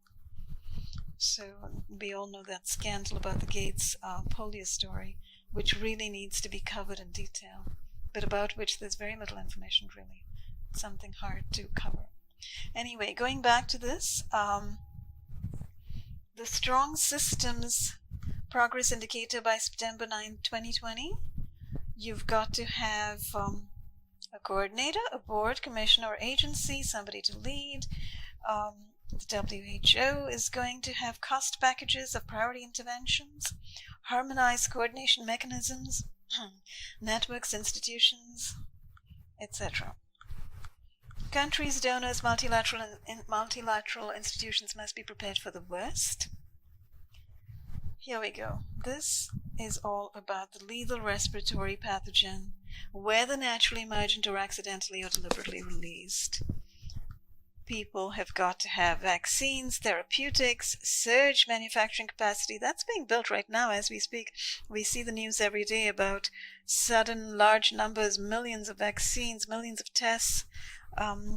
So we all know that scandal about the Gates polio story, which really needs to be covered in detail, but about which there's very little information really. It's something hard to cover. Anyway, going back to this, the Strong Systems Progress Indicator by September 9, 2020, you've got to have a coordinator, a board, commissioner, or agency, somebody to lead. The WHO is going to have cost packages of priority interventions, harmonized coordination mechanisms, networks, institutions, etc. Countries, donors, multilateral institutions must be prepared for the worst. Here we go. This is all about the lethal respiratory pathogen, whether naturally emergent or accidentally or deliberately released. People have got to have vaccines, therapeutics, surge manufacturing capacity. That's being built right now as we speak. We see the news every day about sudden large numbers, millions of vaccines, millions of tests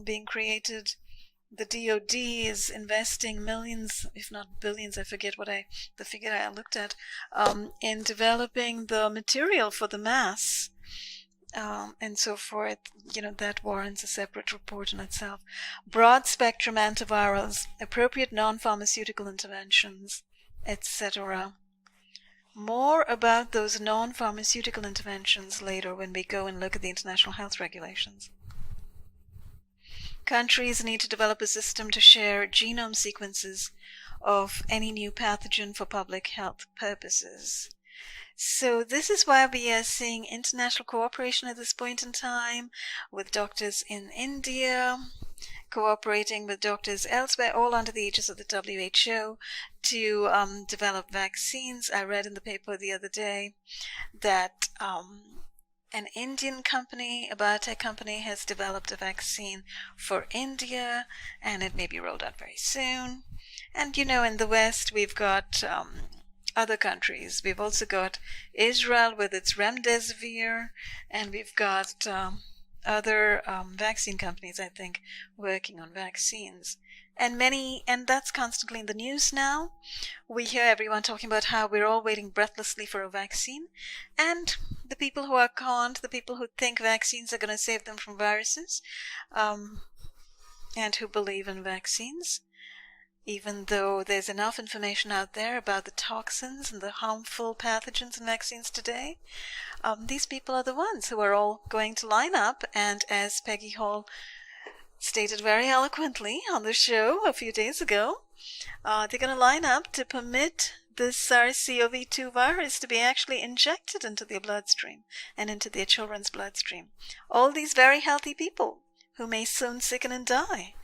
being created. The DoD is investing millions, if not billions, I forget the figure I looked at, in developing the material for the mass. And so forth. That warrants a separate report in itself. Broad spectrum antivirals, appropriate non-pharmaceutical interventions, etc. More about those non-pharmaceutical interventions later when we go and look at the international health regulations. Countries need to develop a system to share genome sequences of any new pathogen for public health purposes. So this is why we are seeing international cooperation at this point in time, with doctors in India cooperating with doctors elsewhere, all under the aegis of the WHO, to develop vaccines. I read in the paper the other day that an Indian company, a biotech company, has developed a vaccine for India, and it may be rolled out very soon. And in the West, we've got other countries. We've also got Israel with its remdesivir, and we've got other vaccine companies, I think, working on vaccines. And that's constantly in the news now. We hear everyone talking about how we're all waiting breathlessly for a vaccine. And the people who are conned, the people who think vaccines are going to save them from viruses, and who believe in vaccines, even though there's enough information out there about the toxins and the harmful pathogens in vaccines today, these people are the ones who are all going to line up, and as Peggy Hall stated very eloquently on the show a few days ago, they're going to line up to permit this SARS-CoV-2 virus to be actually injected into their bloodstream and into their children's bloodstream. All these very healthy people who may soon sicken and die,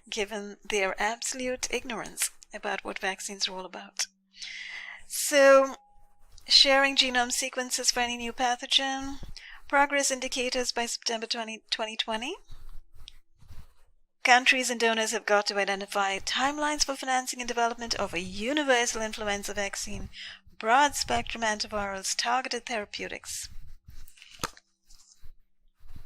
given their absolute ignorance about what vaccines are all about. So, sharing genome sequences for any new pathogen, progress indicators by September 2020. Countries and donors have got to identify timelines for financing and development of a universal influenza vaccine, broad-spectrum antivirals, targeted therapeutics.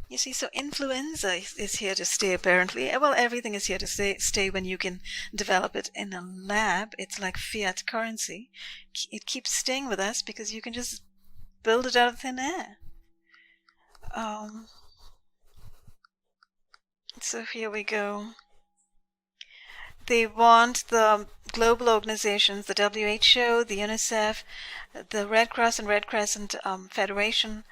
You see, so influenza is here to stay, apparently. Well, everything is here to stay when you can develop it in a lab. It's like fiat currency. It keeps staying with us because you can just build it out of thin air. So here we go. They want the global organizations, the WHO, the UNICEF, the Red Cross and Red Crescent Federation,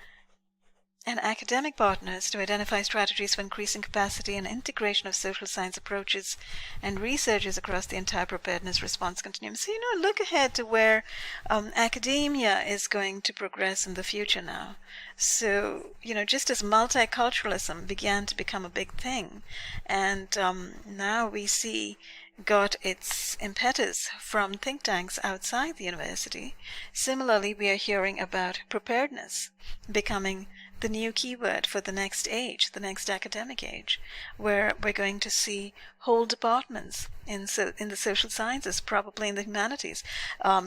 and academic partners to identify strategies for increasing capacity and integration of social science approaches and researchers across the entire preparedness response continuum. So, look ahead to where academia is going to progress in the future now. So, just as multiculturalism began to become a big thing, and now we see got its impetus from think tanks outside the university, similarly we are hearing about preparedness becoming the new keyword for the next age, the next academic age, where we're going to see whole departments in the social sciences, probably in the humanities,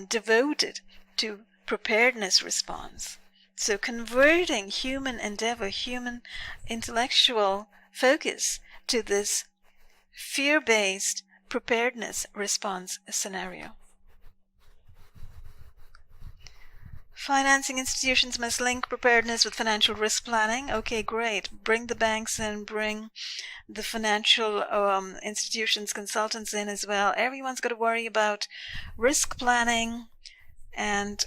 devoted to preparedness response. So converting human endeavor, human intellectual focus to this fear-based preparedness response scenario. Financing institutions must link preparedness with financial risk planning. Okay, great. Bring the banks in, bring the financial institutions, consultants in as well. Everyone's got to worry about risk planning and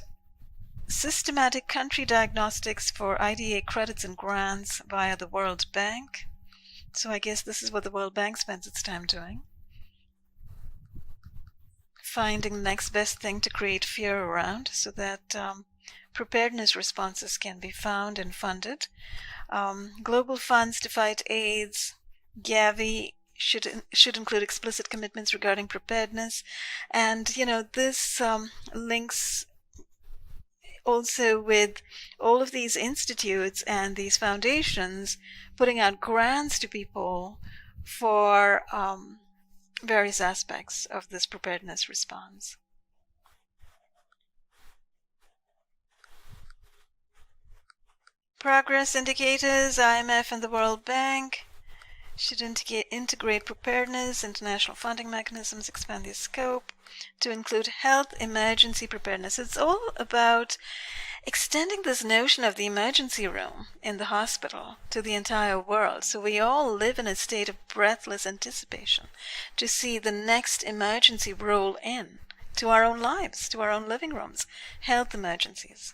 systematic country diagnostics for IDA credits and grants via the World Bank. So I guess this is what the World Bank spends its time doing. Finding the next best thing to create fear around so that preparedness responses can be found and funded. Global funds to fight AIDS, Gavi, should include explicit commitments regarding preparedness. And, this links also with all of these institutes and these foundations putting out grants to people for various aspects of this preparedness response. Progress indicators, IMF and the World Bank should integrate preparedness, international funding mechanisms, expand the scope to include health emergency preparedness. It's all about extending this notion of the emergency room in the hospital to the entire world. So we all live in a state of breathless anticipation to see the next emergency roll in to our own lives, to our own living rooms, health emergencies.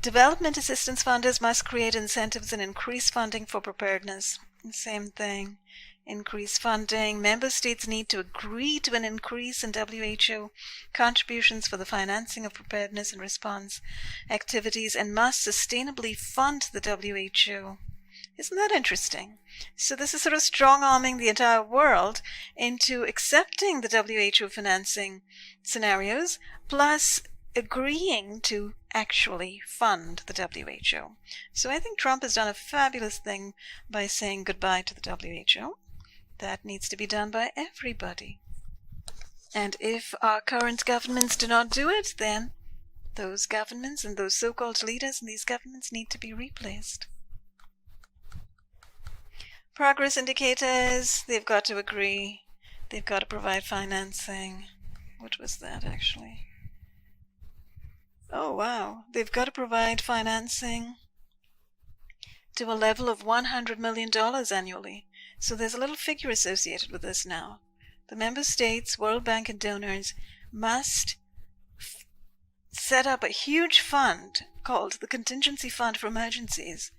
Development assistance funders must create incentives and increase funding for preparedness. Same thing. Increase funding. Member states need to agree to an increase in WHO contributions for the financing of preparedness and response activities and must sustainably fund the WHO. Isn't that interesting? So this is sort of strong-arming the entire world into accepting the WHO financing scenarios, plus agreeing to actually fund the WHO. So I think Trump has done a fabulous thing by saying goodbye to the WHO. That needs to be done by everybody. And if our current governments do not do it, then those governments and those so-called leaders in these governments need to be replaced. Progress indicators, they've got to agree. They've got to provide financing. What was that actually? Oh, wow. They've got to provide financing to a level of $100 million annually. So there's a little figure associated with this now. The member states, World Bank, and donors must set up a huge fund called the Contingency Fund for Emergencies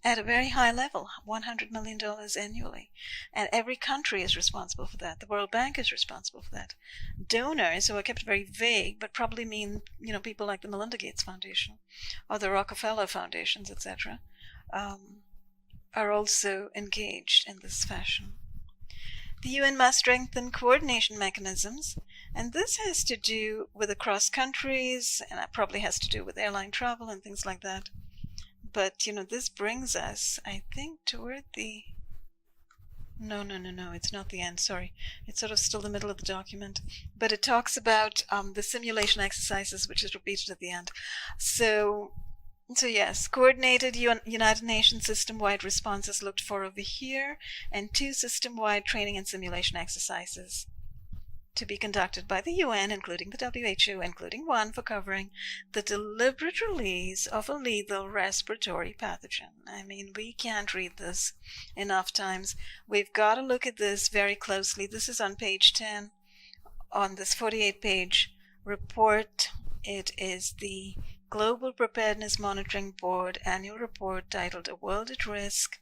at a very high level, $100 million annually. And every country is responsible for that. The World Bank is responsible for that. Donors, who are kept very vague, but probably mean, people like the Melinda Gates Foundation or the Rockefeller Foundations, etc., are also engaged in this fashion. The UN must strengthen coordination mechanisms, and this has to do with across countries, and it probably has to do with airline travel and things like that. But, this brings us, I think, toward the... No, it's not the end, sorry. It's sort of still the middle of the document. But it talks about the simulation exercises, which is repeated at the end. So yes, coordinated United Nations system-wide responses looked for over here, and 2 system-wide training and simulation exercises. to be conducted by the UN, including the WHO, including one for covering the deliberate release of a lethal respiratory pathogen. I mean, we can't read this enough times. We've got to look at this very closely. This is on page 10 on this 48-page report. It is the Global Preparedness Monitoring Board annual report titled A World at Risk,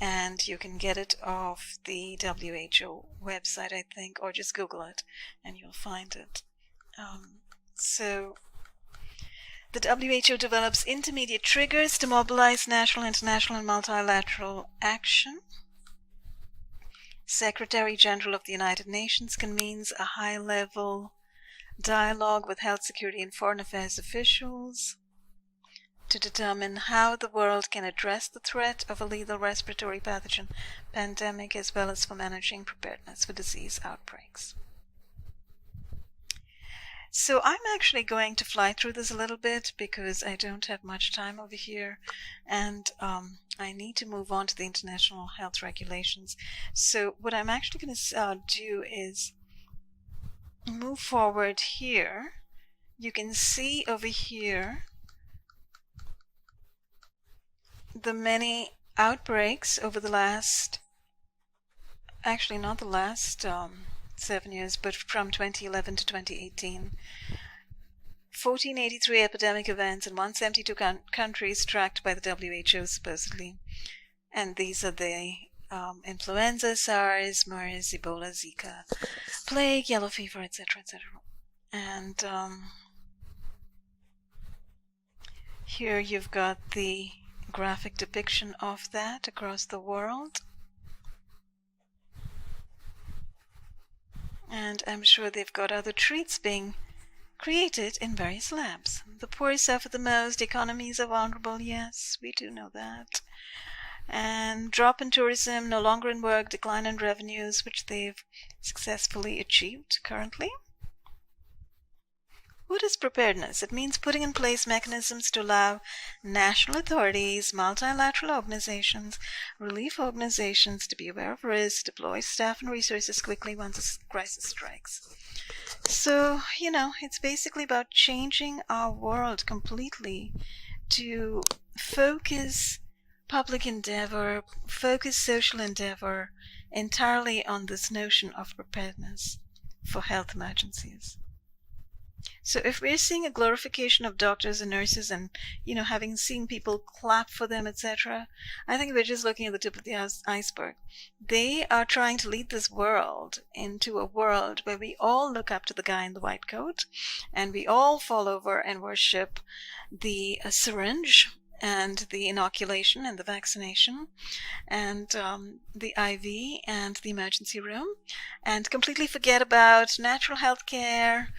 and you can get it off the WHO website, I think, or just Google it and you'll find it. So the WHO develops intermediate triggers to mobilize national, international, and multilateral action. Secretary General of the United Nations convenes a high-level dialogue with health, security, and foreign affairs officials to determine how the world can address the threat of a lethal respiratory pathogen pandemic, as well as for managing preparedness for disease outbreaks. So I'm actually going to fly through this a little bit because I don't have much time over here, and I need to move on to the international health regulations. So what I'm actually going to do is move forward here. You can see over here the many outbreaks over the last, actually not the last 7 years, but from 2011 to 2018. 1483 epidemic events in 172 countries tracked by the WHO supposedly. And these are the influenza, SARS, MERS, Ebola, Zika, plague, yellow fever, etc., etc. And here you've got the graphic depiction of that across the world. And I'm sure they've got other treats being created in various labs. The poor suffer the most, economies are vulnerable, yes, we do know that. And drop in tourism, no longer in work, decline in revenues, which they've successfully achieved currently. What is preparedness? It means putting in place mechanisms to allow national authorities, multilateral organizations, relief organizations to be aware of risk, deploy staff and resources quickly once a crisis strikes. So, it's basically about changing our world completely to focus public endeavor, focus social endeavor entirely on this notion of preparedness for health emergencies. So if we're seeing a glorification of doctors and nurses and, having seen people clap for them, etc., I think we're just looking at the tip of the iceberg. They are trying to lead this world into a world where we all look up to the guy in the white coat and we all fall over and worship the syringe and the inoculation and the vaccination and the IV and the emergency room, and completely forget about natural health care,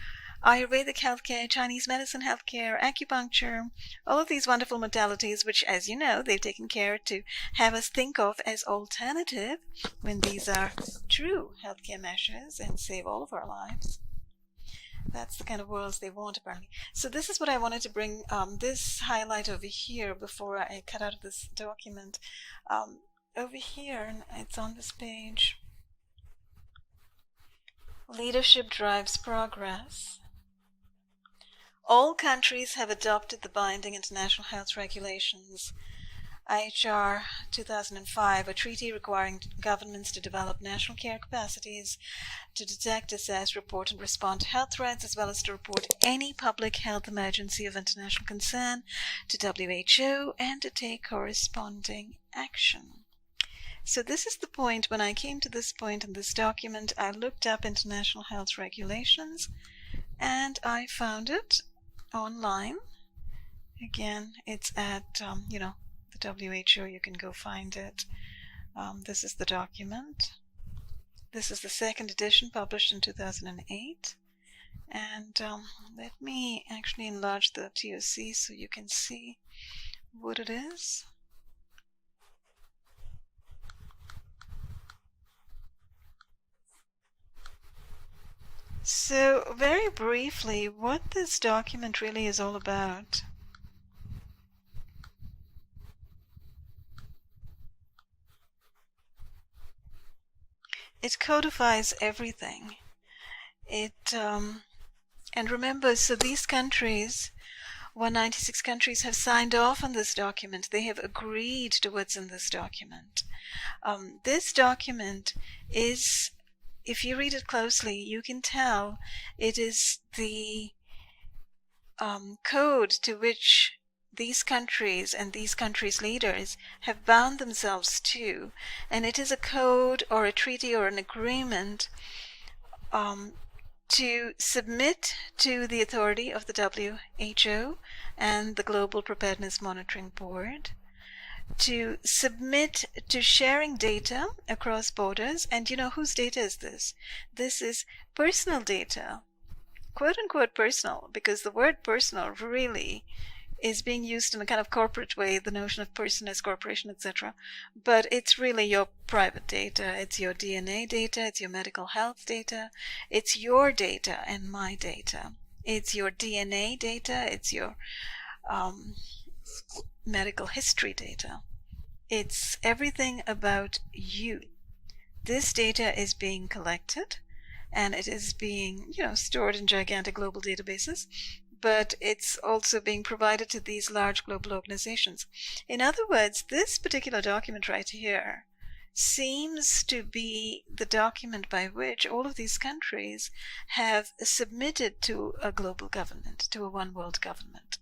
Ayurvedic healthcare, Chinese medicine healthcare, acupuncture, all of these wonderful modalities which, as you know, they've taken care to have us think of as alternative when these are true healthcare measures and save all of our lives. That's the kind of worlds they want, apparently. So this is what I wanted to bring this highlight over here before I cut out of this document. Over here, and it's on this page. Leadership drives progress. All countries have adopted the binding international health regulations, IHR 2005, a treaty requiring governments to develop national care capacities to detect, assess, report, and respond to health threats, as well as to report any public health emergency of international concern to WHO and to take corresponding action. So this is the point. When I came to this point in this document, I looked up international health regulations and I found it online. Again, it's at, the WHO. You can go find it. This is the document. This is the second edition, published in 2008. And let me actually enlarge the TOC so you can see what it is. So, very briefly, what this document really is all about. it codifies everything. And remember, so these countries, 196 countries, have signed off on this document. They have agreed to what's in this document. This document is, if you read it closely, you can tell it is the code to which these countries and these countries' leaders have bound themselves to. And it is a code or a treaty or an agreement to submit to the authority of the WHO and the Global Preparedness Monitoring Board, to submit to sharing data across borders. And you know, whose data is this? This is personal data, quote unquote personal, because the word personal really is being used in a kind of corporate way, the notion of person as corporation, etc. But it's really your private data. It's your DNA data. It's your medical health data. It's your data and my data. It's your DNA data. It's your medical history data. It's everything about you. This data is being collected, and it is being, stored in gigantic global databases, but it's also being provided to these large global organizations. In other words, this particular document right here seems to be the document by which all of these countries have submitted to a global government, to a one world government.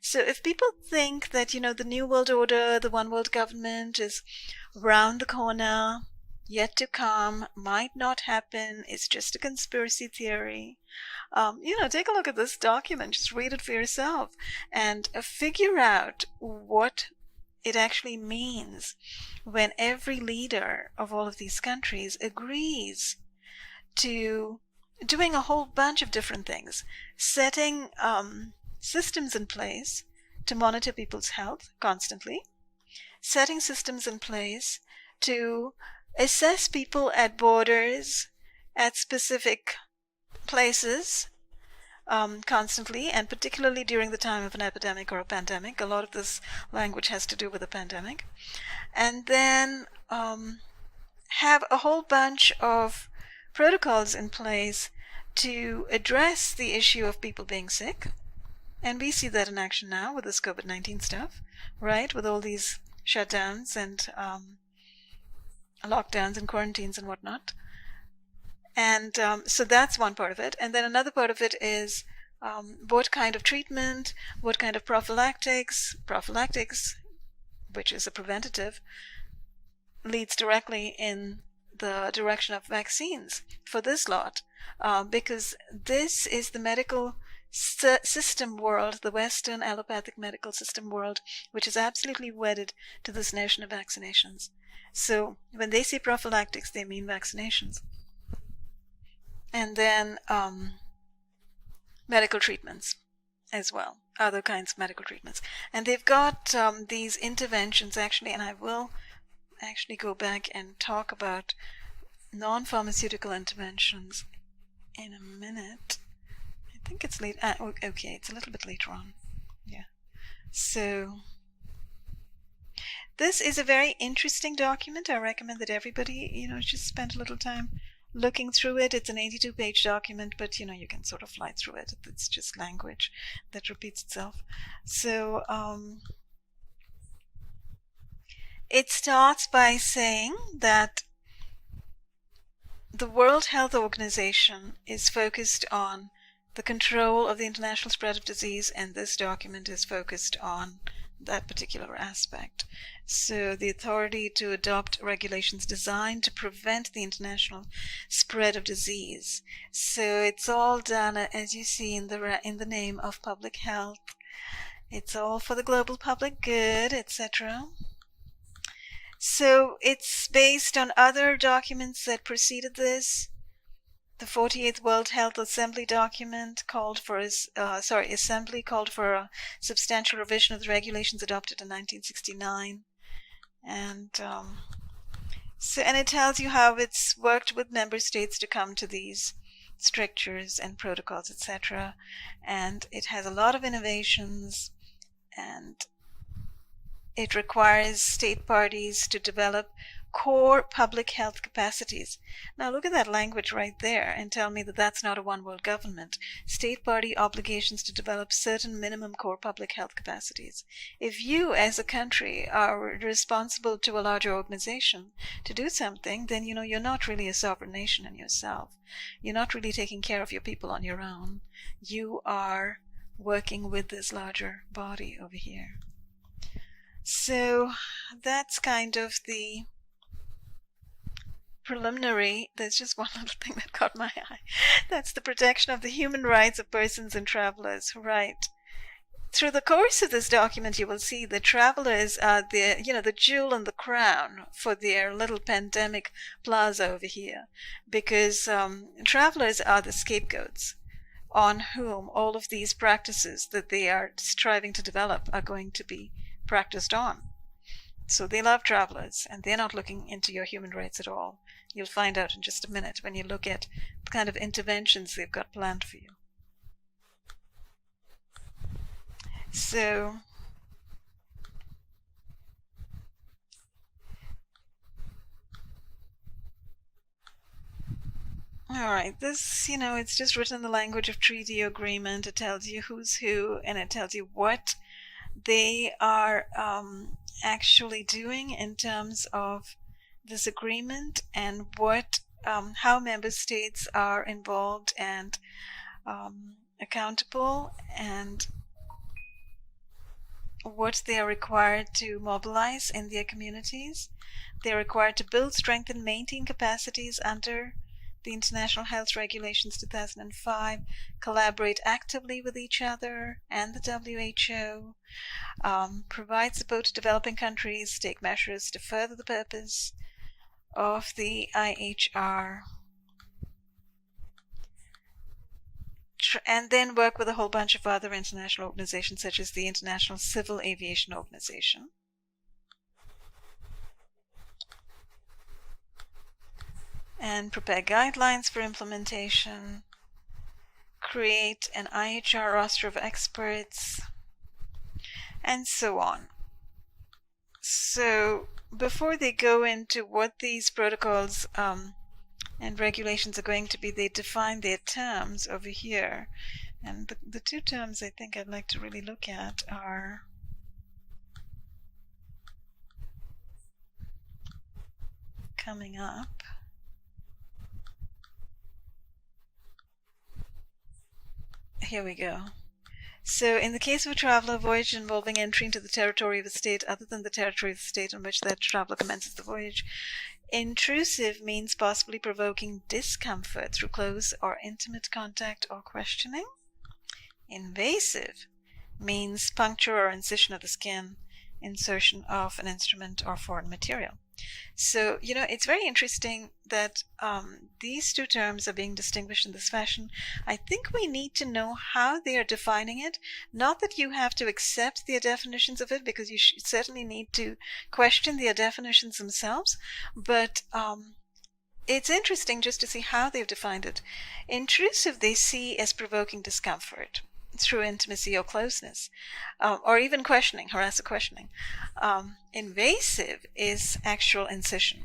So if people think that, the New World Order, the one world government is round the corner, yet to come, might not happen, it's just a conspiracy theory, take a look at this document, just read it for yourself, and figure out what it actually means when every leader of all of these countries agrees to doing a whole bunch of different things, setting systems in place to monitor people's health constantly, setting systems in place to assess people at borders, at specific places, constantly, and particularly during the time of an epidemic or a pandemic. A lot of this language has to do with a pandemic. And then have a whole bunch of protocols in place to address the issue of people being sick. And we see that in action now with this COVID-19 stuff, right? With all these shutdowns and lockdowns and quarantines and whatnot. And so that's one part of it. And then another part of it is what kind of treatment, what kind of prophylactics, which is a preventative, leads directly in the direction of vaccines for this lot. Because this is the medical system world, the Western allopathic medical system world, which is absolutely wedded to this notion of vaccinations. So when they say prophylactics, they mean vaccinations. And then medical treatments as well, other kinds of medical treatments. And they've got these interventions actually, and I will actually go back and talk about non-pharmaceutical interventions in a minute. I think it's late. Okay, it's a little bit later on. Yeah. So this is a very interesting document. I recommend that everybody, just spend a little time looking through it. It's an 82-page document, but you can sort of fly through it. It's just language that repeats itself. So it starts by saying that the World Health Organization is focused on the control of the international spread of disease, and this document is focused on that particular aspect. So the authority to adopt regulations designed to prevent the international spread of disease. So it's all done, as you see, in the name of public health. It's all for the global public good, etc. So it's based on other documents that preceded this. The 48th World Health Assembly document called for a substantial revision of the regulations adopted in 1969, and it tells you how it's worked with member states to come to these strictures and protocols, etc. And it has a lot of innovations, and it requires state parties to develop core public health capacities. Now look at that language right there and tell me that that's not a one world government. State party obligations to develop certain minimum core public health capacities. If you as a country are responsible to a larger organization to do something, then you're not really a sovereign nation in yourself. You're not really taking care of your people on your own. You are working with this larger body over here. So that's kind of the preliminary. There's just one little thing that caught my eye. That's the protection of the human rights of persons and travelers. Right. Through the course of this document, you will see that travelers are the jewel in the crown for their little pandemic plaza over here, because travelers are the scapegoats on whom all of these practices that they are striving to develop are going to be practiced on. So they love travelers, and they're not looking into your human rights at all. You'll find out in just a minute when you look at the kind of interventions they've got planned for you. So all right, this, it's just written in the language of treaty agreement. It tells you who's who, and it tells you what they are actually doing in terms of this agreement, and what how member states are involved and accountable, and what they are required to mobilize in their communities. They are required to build, strengthen, maintain capacities under the International Health Regulations 2005, collaborate actively with each other and the WHO, provide support to developing countries, take measures to further the purpose of the IHR, and then work with a whole bunch of other international organizations such as the International Civil Aviation Organization. And prepare guidelines for implementation, create an IHR roster of experts, and so on. So before they go into what these protocols and regulations are going to be, they define their terms over here. And the two terms I think I'd like to really look at are coming up. Here we go. So in the case of a traveler voyage involving entry into the territory of a state other than the territory of the state on which that traveler commences the voyage, intrusive means possibly provoking discomfort through close or intimate contact or questioning. Invasive means puncture or incision of the skin, insertion of an instrument or foreign material. So, it's very interesting that these two terms are being distinguished in this fashion. I think we need to know how they are defining it. Not that you have to accept their definitions of it, because you certainly need to question their definitions themselves. But it's interesting just to see how they've defined it. Intrusive they see as provoking discomfort through intimacy or closeness, or even questioning, harassing questioning. Invasive is actual incision.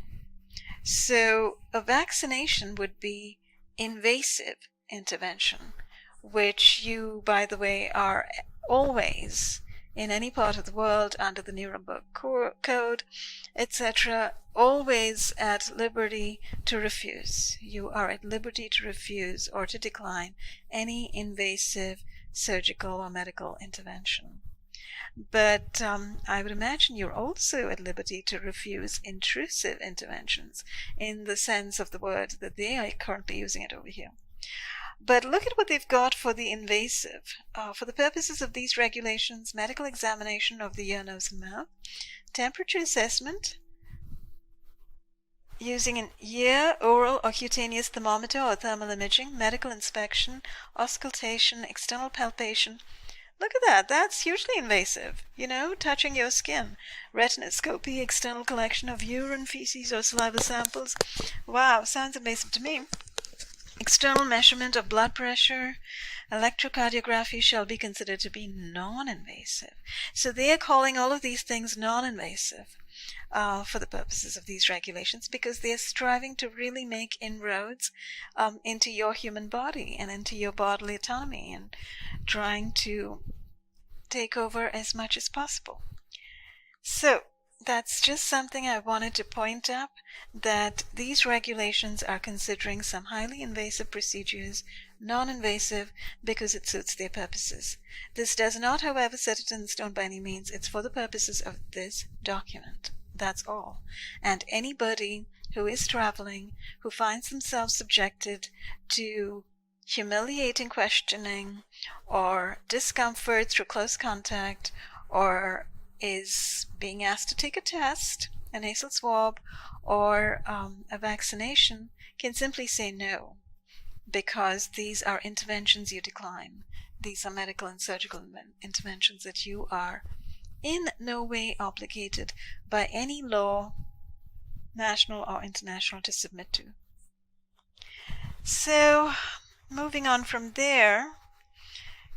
So a vaccination would be invasive intervention, which you, by the way, are always, in any part of the world, under the Nuremberg Code, etc., always at liberty to refuse. You are at liberty to refuse or to decline any invasive surgical or medical intervention. But I would imagine you're also at liberty to refuse intrusive interventions in the sense of the word that they are currently using it over here. But look at what they've got for the invasive. For the purposes of these regulations, medical examination of the ear, nose, and mouth, temperature assessment using an ear, oral, or cutaneous thermometer or thermal imaging, medical inspection, auscultation, external palpation. Look at that. That's hugely invasive. Touching your skin. Retinoscopy, external collection of urine, feces, or saliva samples. Wow, sounds invasive to me. External measurement of blood pressure. Electrocardiography shall be considered to be non-invasive. So they are calling all of these things non-invasive. for the purposes of these regulations, because they're striving to really make inroads into your human body and into your bodily autonomy, and trying to take over as much as possible. So that's just something I wanted to point up, that these regulations are considering some highly invasive procedures non-invasive because it suits their purposes. This does not, however, set it in stone by any means. It's for the purposes of this document. That's all. And anybody who is traveling, who finds themselves subjected to humiliating questioning or discomfort through close contact, or is being asked to take a test, a nasal swab, or a vaccination, can simply say no, because these are interventions you decline. These are medical and surgical interventions that you are in no way obligated by any law, national or international, to submit to. So, moving on from there,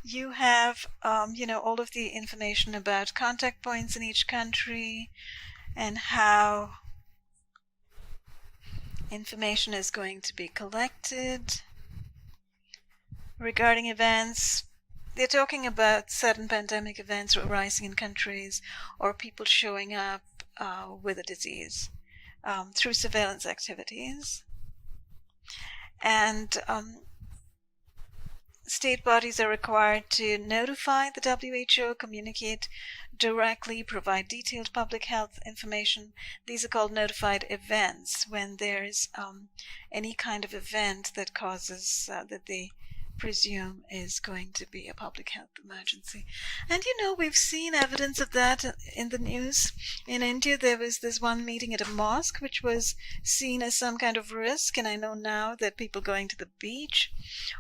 you have, all of the information about contact points in each country and how information is going to be collected regarding events. They're talking about certain pandemic events arising in countries, or people showing up with a disease through surveillance activities. And state bodies are required to notify the WHO, communicate directly, provide detailed public health information. These are called notified events, when there's any kind of event that causes, that they presume is going to be a public health emergency. And we've seen evidence of that in the news. In India, there was this one meeting at a mosque which was seen as some kind of risk, and I know now that people going to the beach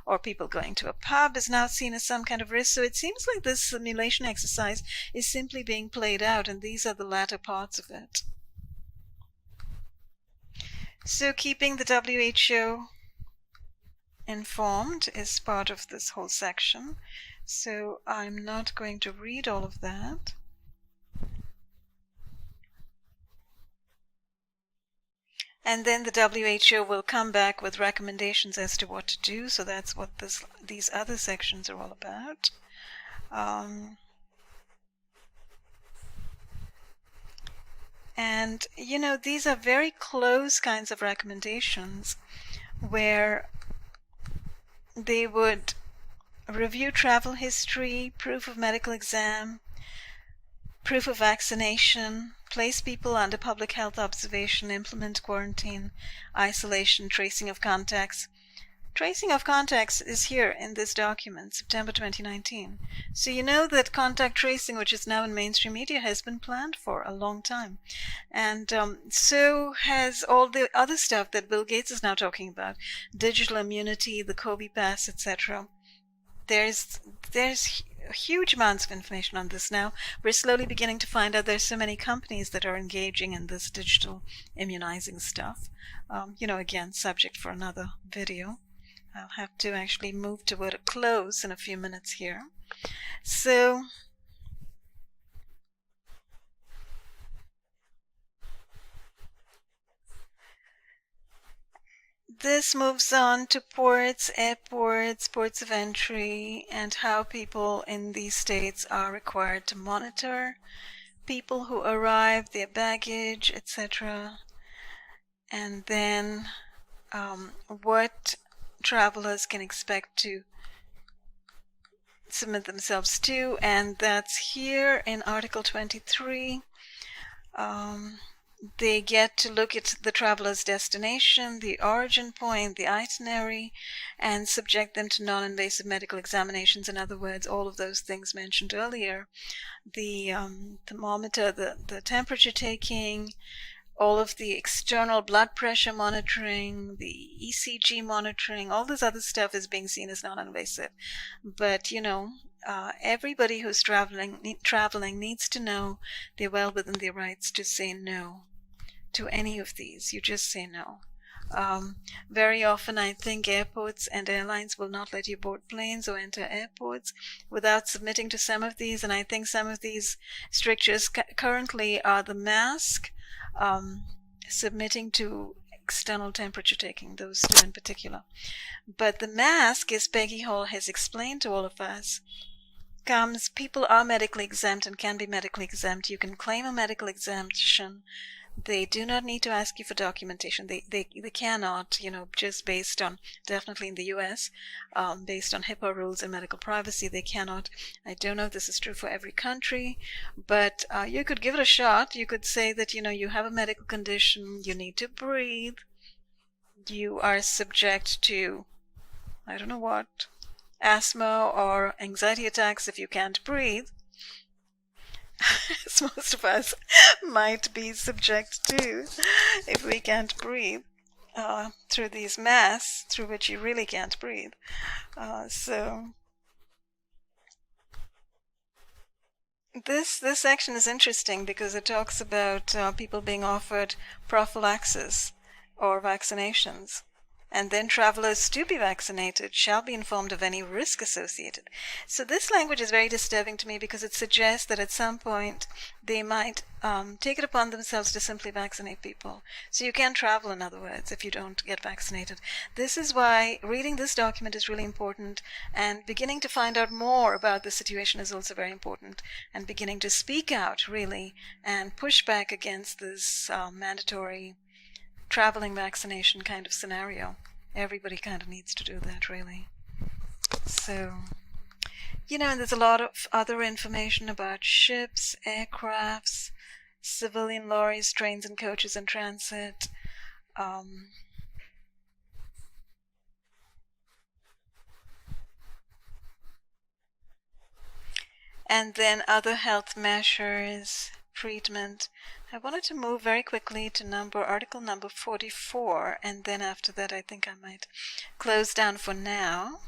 or people going to a pub is now seen as some kind of risk. So it seems like this simulation exercise is simply being played out, and these are the latter parts of it. So keeping the WHO informed is part of this whole section, so I'm not going to read all of that. And then the WHO will come back with recommendations as to what to do, so that's what these other sections are all about. And these are very close kinds of recommendations, where they would review travel history, proof of medical exam, proof of vaccination, place people under public health observation, implement quarantine, isolation, tracing of contacts. Tracing of contacts is here in this document, September 2019. So you know that contact tracing, which is now in mainstream media, has been planned for a long time. And so has all the other stuff that Bill Gates is now talking about. Digital immunity, the COVID pass, etc. There's huge amounts of information on this now. We're slowly beginning to find out there's so many companies that are engaging in this digital immunizing stuff. Again, subject for another video. I'll have to actually move toward a close in a few minutes here. So this moves on to ports, airports, ports of entry, and how people in these states are required to monitor people who arrive, their baggage, etc. And then what travelers can expect to submit themselves to, and that's here in Article 23. They get to look at the traveler's destination, the origin point, the itinerary, and subject them to non-invasive medical examinations. In other words, all of those things mentioned earlier. The thermometer, the temperature taking, all of the external blood pressure monitoring, the ECG monitoring, all this other stuff is being seen as non-invasive. But, everybody who's traveling needs to know they're well within their rights to say no to any of these. You just say no. Very often, I think airports and airlines will not let you board planes or enter airports without submitting to some of these. And I think some of these strictures currently are the mask, submitting to external temperature taking, those two in particular. But the mask, as Peggy Hall has explained to all of us, people are medically exempt and can be medically exempt. You can claim a medical exemption. They do not need to ask you for documentation. They cannot, just based on, definitely in the US, based on HIPAA rules and medical privacy, they cannot. I don't know if this is true for every country, but you could give it a shot. You could say that, you have a medical condition, you need to breathe, you are subject to, I don't know what, asthma or anxiety attacks if you can't breathe. As most of us might be subject to if we can't breathe through these masks through which you really can't breathe. So this section is interesting because it talks about people being offered prophylaxis or vaccinations. And then travelers to be vaccinated shall be informed of any risk associated. So this language is very disturbing to me because it suggests that at some point they might take it upon themselves to simply vaccinate people. So you can't travel, in other words, if you don't get vaccinated. This is why reading this document is really important, and beginning to find out more about the situation is also very important, and beginning to speak out, really, and push back against this mandatory traveling vaccination kind of scenario. Everybody kind of needs to do that, really. So, and there's a lot of other information about ships, aircrafts, civilian lorries, trains and coaches in transit, and then other health measures, treatment. I wanted to move very quickly to article number 44, and then after that I think I might close down for now.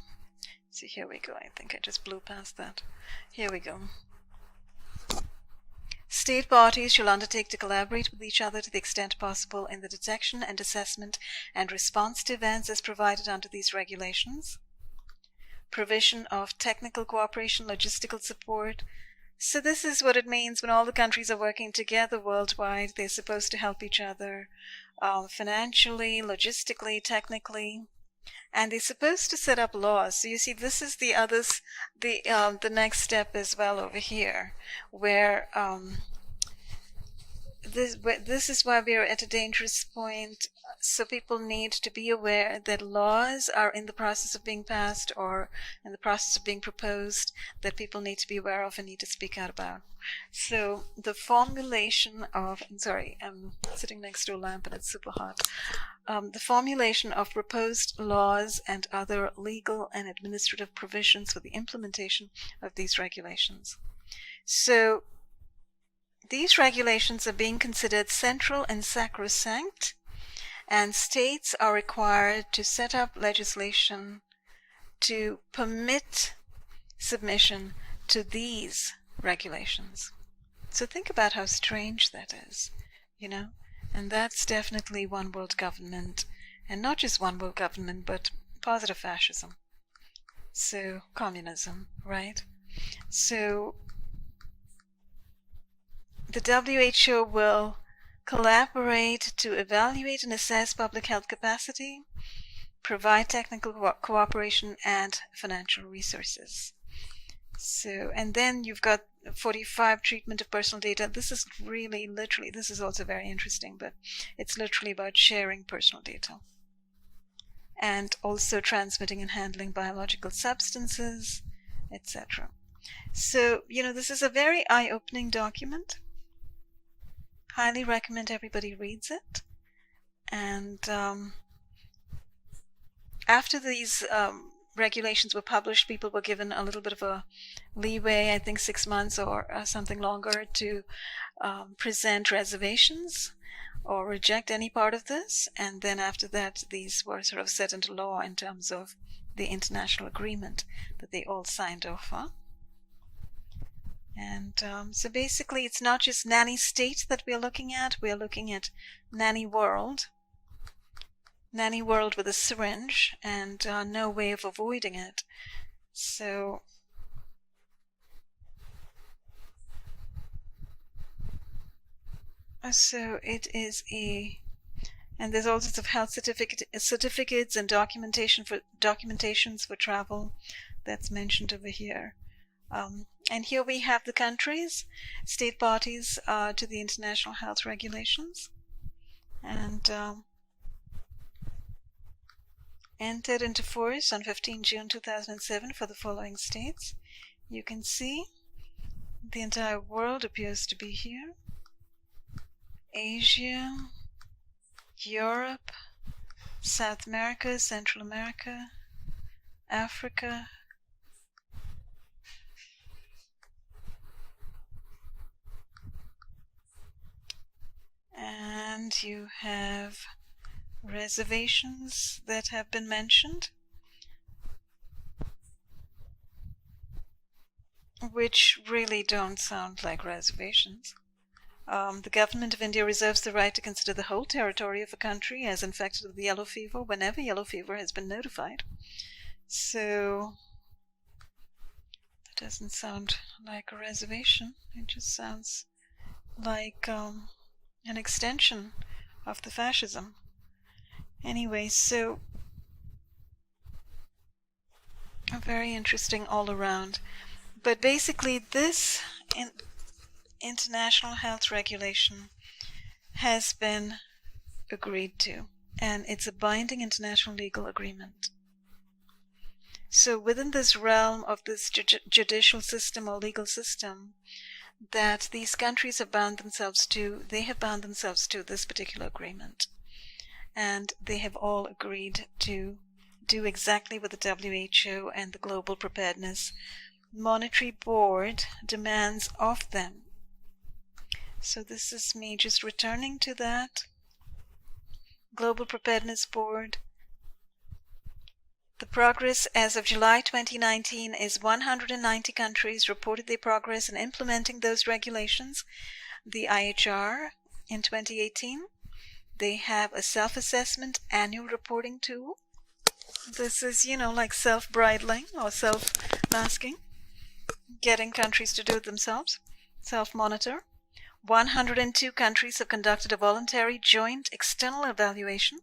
See, here we go. I think I just blew past that. Here we go. State parties shall undertake to collaborate with each other to the extent possible in the detection and assessment and response to events as provided under these regulations. Provision of technical cooperation, logistical support. So this is what it means when all the countries are working together worldwide. They're supposed to help each other financially, logistically, technically, and they're supposed to set up laws. So you see, this is the next step as well over here, where this is why we're at a dangerous point. So people need to be aware that laws are in the process of being passed or in the process of being proposed that people need to be aware of and need to speak out about. So the formulation of, I'm sitting next to a lamp and it's super hot. The formulation of proposed laws and other legal and administrative provisions for the implementation of these regulations. So these regulations are being considered central and sacrosanct, and states are required to set up legislation to permit submission to these regulations. So think about how strange that is, and that's definitely one world government, and not just one world government, but positive fascism. So communism, right? So the WHO will collaborate to evaluate and assess public health capacity, provide technical cooperation, and financial resources. So, and then you've got 45, treatment of personal data. This is really literally, this is also very interesting, but it's literally about sharing personal data. And also transmitting and handling biological substances, etc. So, this is a very eye-opening document. Highly recommend everybody reads it. And after these regulations were published, people were given a little bit of a leeway, I think 6 months or something longer, to present reservations or reject any part of this. And then after that, these were sort of set into law in terms of the international agreement that they all signed off on. And so basically, it's not just nanny state that we're looking at. We're looking at nanny world. nanny world with a syringe and no way of avoiding it. So it is and there's all sorts of health certificates and documentations for travel that's mentioned over here. And here we have the countries, state parties to the international health regulations, and entered into force on 15 June 2007 for the following states. You can see the entire world appears to be here. Asia, Europe, South America, Central America, Africa, and you have reservations that have been mentioned, which really don't sound like reservations. The government of India reserves the right to consider the whole territory of a country as infected with yellow fever whenever yellow fever has been notified. So that doesn't sound like a reservation. It just sounds like an extension of the fascism. Anyway, so very interesting all around. But basically this international health regulation has been agreed to, and it's a binding international legal agreement. So within this realm of this judicial system or legal system that these countries have bound themselves to, they have bound themselves to this particular agreement. And they have all agreed to do exactly what the WHO and the Global Preparedness Monetary Board demands of them. So this is me just returning to that. Global Preparedness Board. The progress as of July 2019 is 190 countries reported their progress in implementing those regulations. The IHR in 2018. They have a self-assessment annual reporting tool. This is, like self-bridling or self-masking, getting countries to do it themselves, self-monitor. 102 countries have conducted a voluntary joint external evaluation.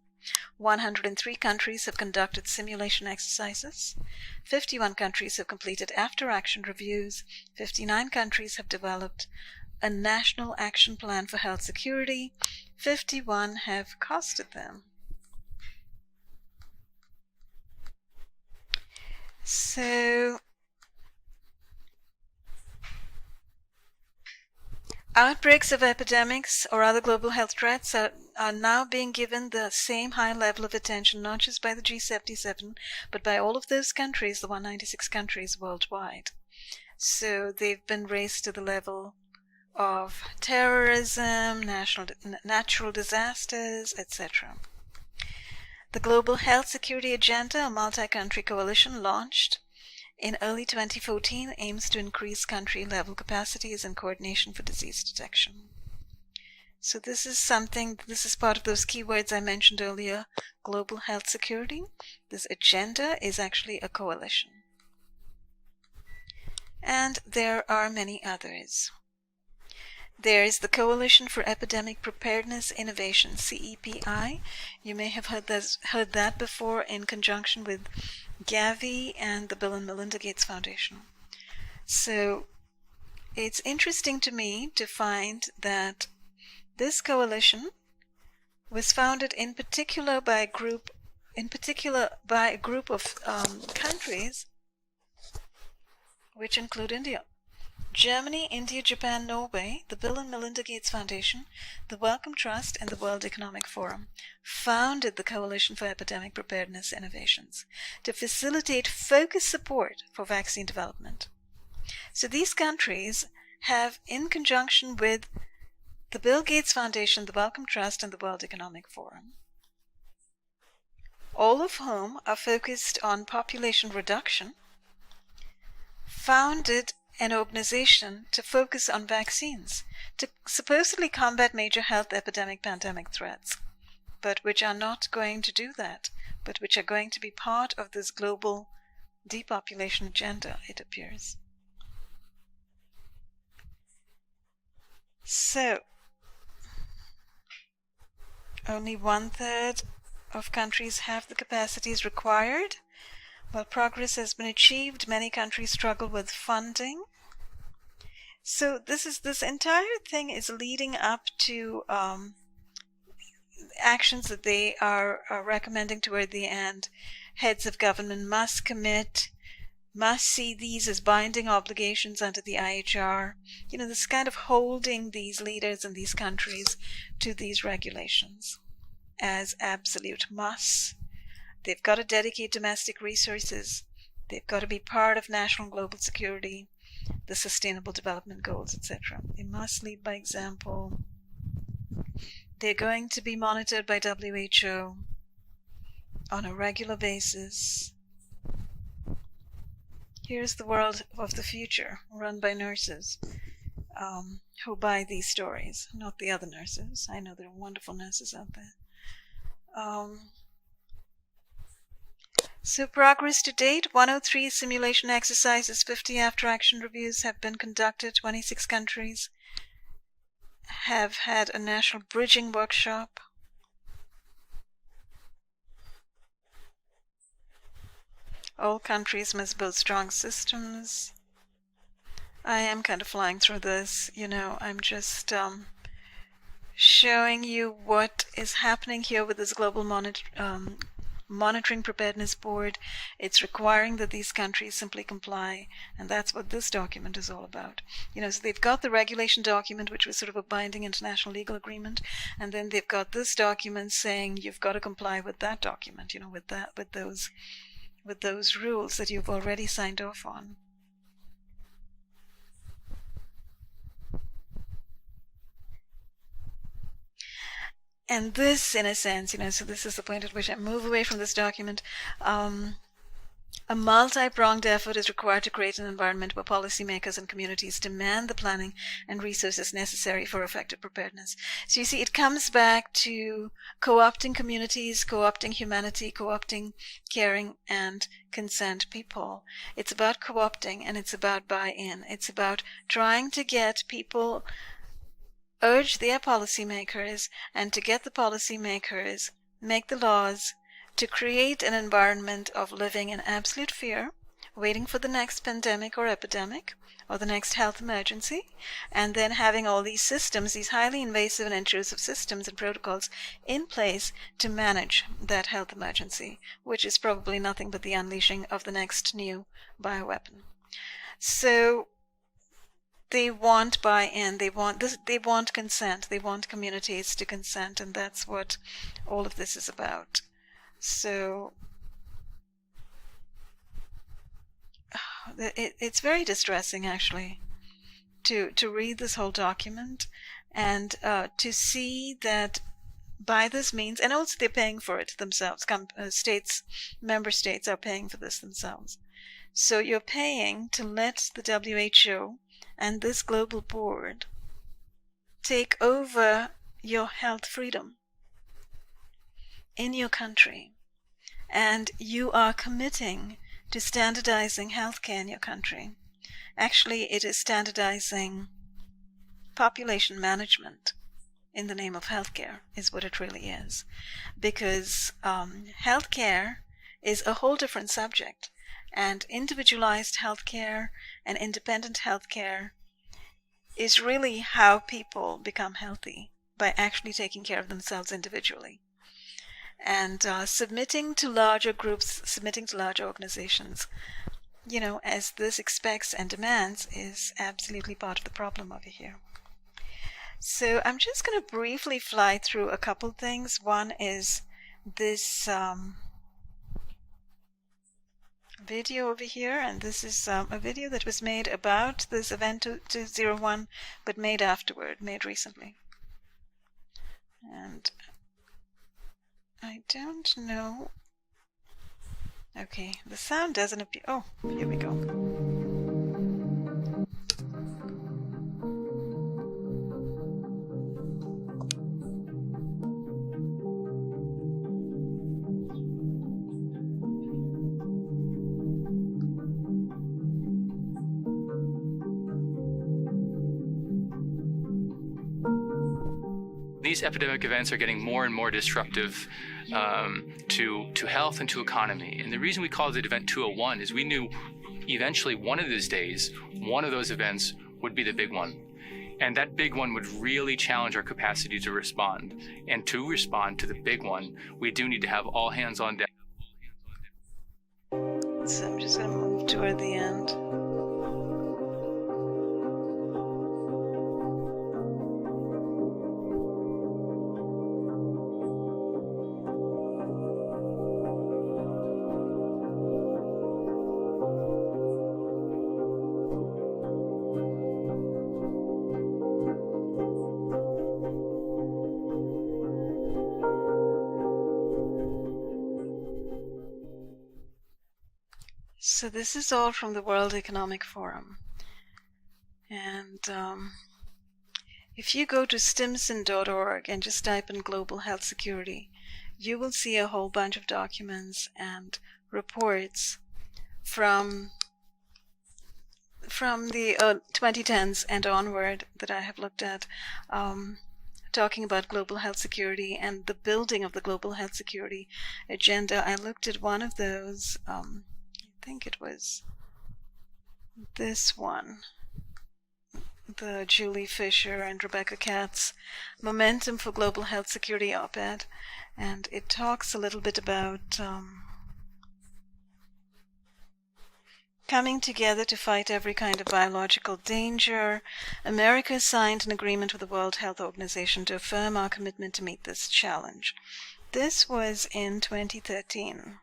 103 countries have conducted simulation exercises. 51 countries have completed after-action reviews. 59 countries have developed a national action plan for health security. 51 have costed them. So outbreaks of epidemics or other global health threats are now being given the same high level of attention, not just by the G77, but by all of those countries, the 196 countries worldwide. So they've been raised to the level of terrorism, natural disasters, etc. The Global Health Security Agenda, a multi-country coalition launched in early 2014, aims to increase country-level capacities and coordination for disease detection. So this is part of those keywords I mentioned earlier, global health security. This agenda is actually a coalition. And there are many others. There's the Coalition for Epidemic Preparedness Innovation, CEPI. You may have heard that before in conjunction with Gavi and the Bill and Melinda Gates Foundation. So it's interesting to me to find that this coalition was founded in particular by a group of countries which include India. Germany, India, Japan, Norway, the Bill and Melinda Gates Foundation, the Wellcome Trust, and the World Economic Forum founded the Coalition for Epidemic Preparedness Innovations to facilitate focused support for vaccine development. So these countries have, in conjunction with the Bill Gates Foundation, the Wellcome Trust, and the World Economic Forum, all of whom are focused on population reduction, founded an organization to focus on vaccines, to supposedly combat major health epidemic pandemic threats. but which are not going to do that, but which are going to be part of this global depopulation agenda, it appears. So, only 1/3 of countries have the capacities required. While progress has been achieved, many countries struggle with funding. So this entire thing is leading up to actions that they are recommending toward the end. Heads of government must see these as binding obligations under the IHR. This kind of holding these leaders in these countries to these regulations as absolute musts. They've got to dedicate domestic resources. They've got to be part of national global security, the Sustainable Development Goals, etc. They must lead by example. They're going to be monitored by WHO on a regular basis. Here's the world of the future, run by nurses who buy these stories, not the other nurses. I know there are wonderful nurses out there. So progress to date, 103 simulation exercises, 50 after-action reviews have been conducted. 26 countries have had a national bridging workshop. All countries must build strong systems. I am kind of flying through this, I'm just showing you what is happening here with this global monitoring preparedness board. It's requiring that these countries simply comply, and that's what this document is all about. So they've got the regulation document, which was sort of a binding international legal agreement, and then they've got this document saying you've got to comply with that document, with those rules that you've already signed off on. And this, in a sense, so this is the point at which I move away from this document. A multi-pronged effort is required to create an environment where policymakers and communities demand the planning and resources necessary for effective preparedness. So you see, it comes back to co-opting communities, co-opting humanity, co-opting caring and consent people. It's about co-opting, and it's about buy-in. It's about trying to get people, urge their policymakers, and to get the policymakers make the laws to create an environment of living in absolute fear, waiting for the next pandemic or epidemic or the next health emergency, and then having all these systems, these highly invasive and intrusive systems and protocols in place to manage that health emergency, which is probably nothing but the unleashing of the next new bioweapon. So they want buy-in, they want consent, they want communities to consent, and that's what all of this is about. So it's very distressing, actually, to read this whole document and to see that by this means, and also they're paying for it themselves. Member states are paying for this themselves. So you're paying to let the WHO and this global board take over your health freedom in your country, and you are committing to standardizing healthcare in your country. Actually, it is standardizing population management in the name of healthcare, is what it really is, because healthcare is a whole different subject, and individualized healthcare and independent healthcare is really how people become healthy, by actually taking care of themselves individually. And submitting to larger groups, submitting to larger organizations, as this expects and demands, is absolutely part of the problem over here. So I'm just going to briefly fly through a couple things. One is this video over here, and this is a video that was made about this event 201, but made recently. And I don't know. Okay, the sound doesn't appear. Oh, here we go. these epidemic events are getting more and more disruptive to health and to economy. And the reason we called it Event 201 is we knew eventually one of these days, one of those events would be the big one. And that big one would really challenge our capacity to respond. And to respond to the big one, we do need to have all hands on deck. So I'm just going to move toward the end. So this is all from the World Economic Forum. And if you go to stimson.org and just type in global health security, you will see a whole bunch of documents and reports from the 2010s and onward that I have looked at, talking about global health security and the building of the global health security agenda. I looked at one of those, I think it was this one, the Julie Fisher and Rebecca Katz Momentum for Global Health Security op-ed, and it talks a little bit about coming together to fight every kind of biological danger. America signed an agreement with the World Health Organization to affirm our commitment to meet this challenge. This was in 2013.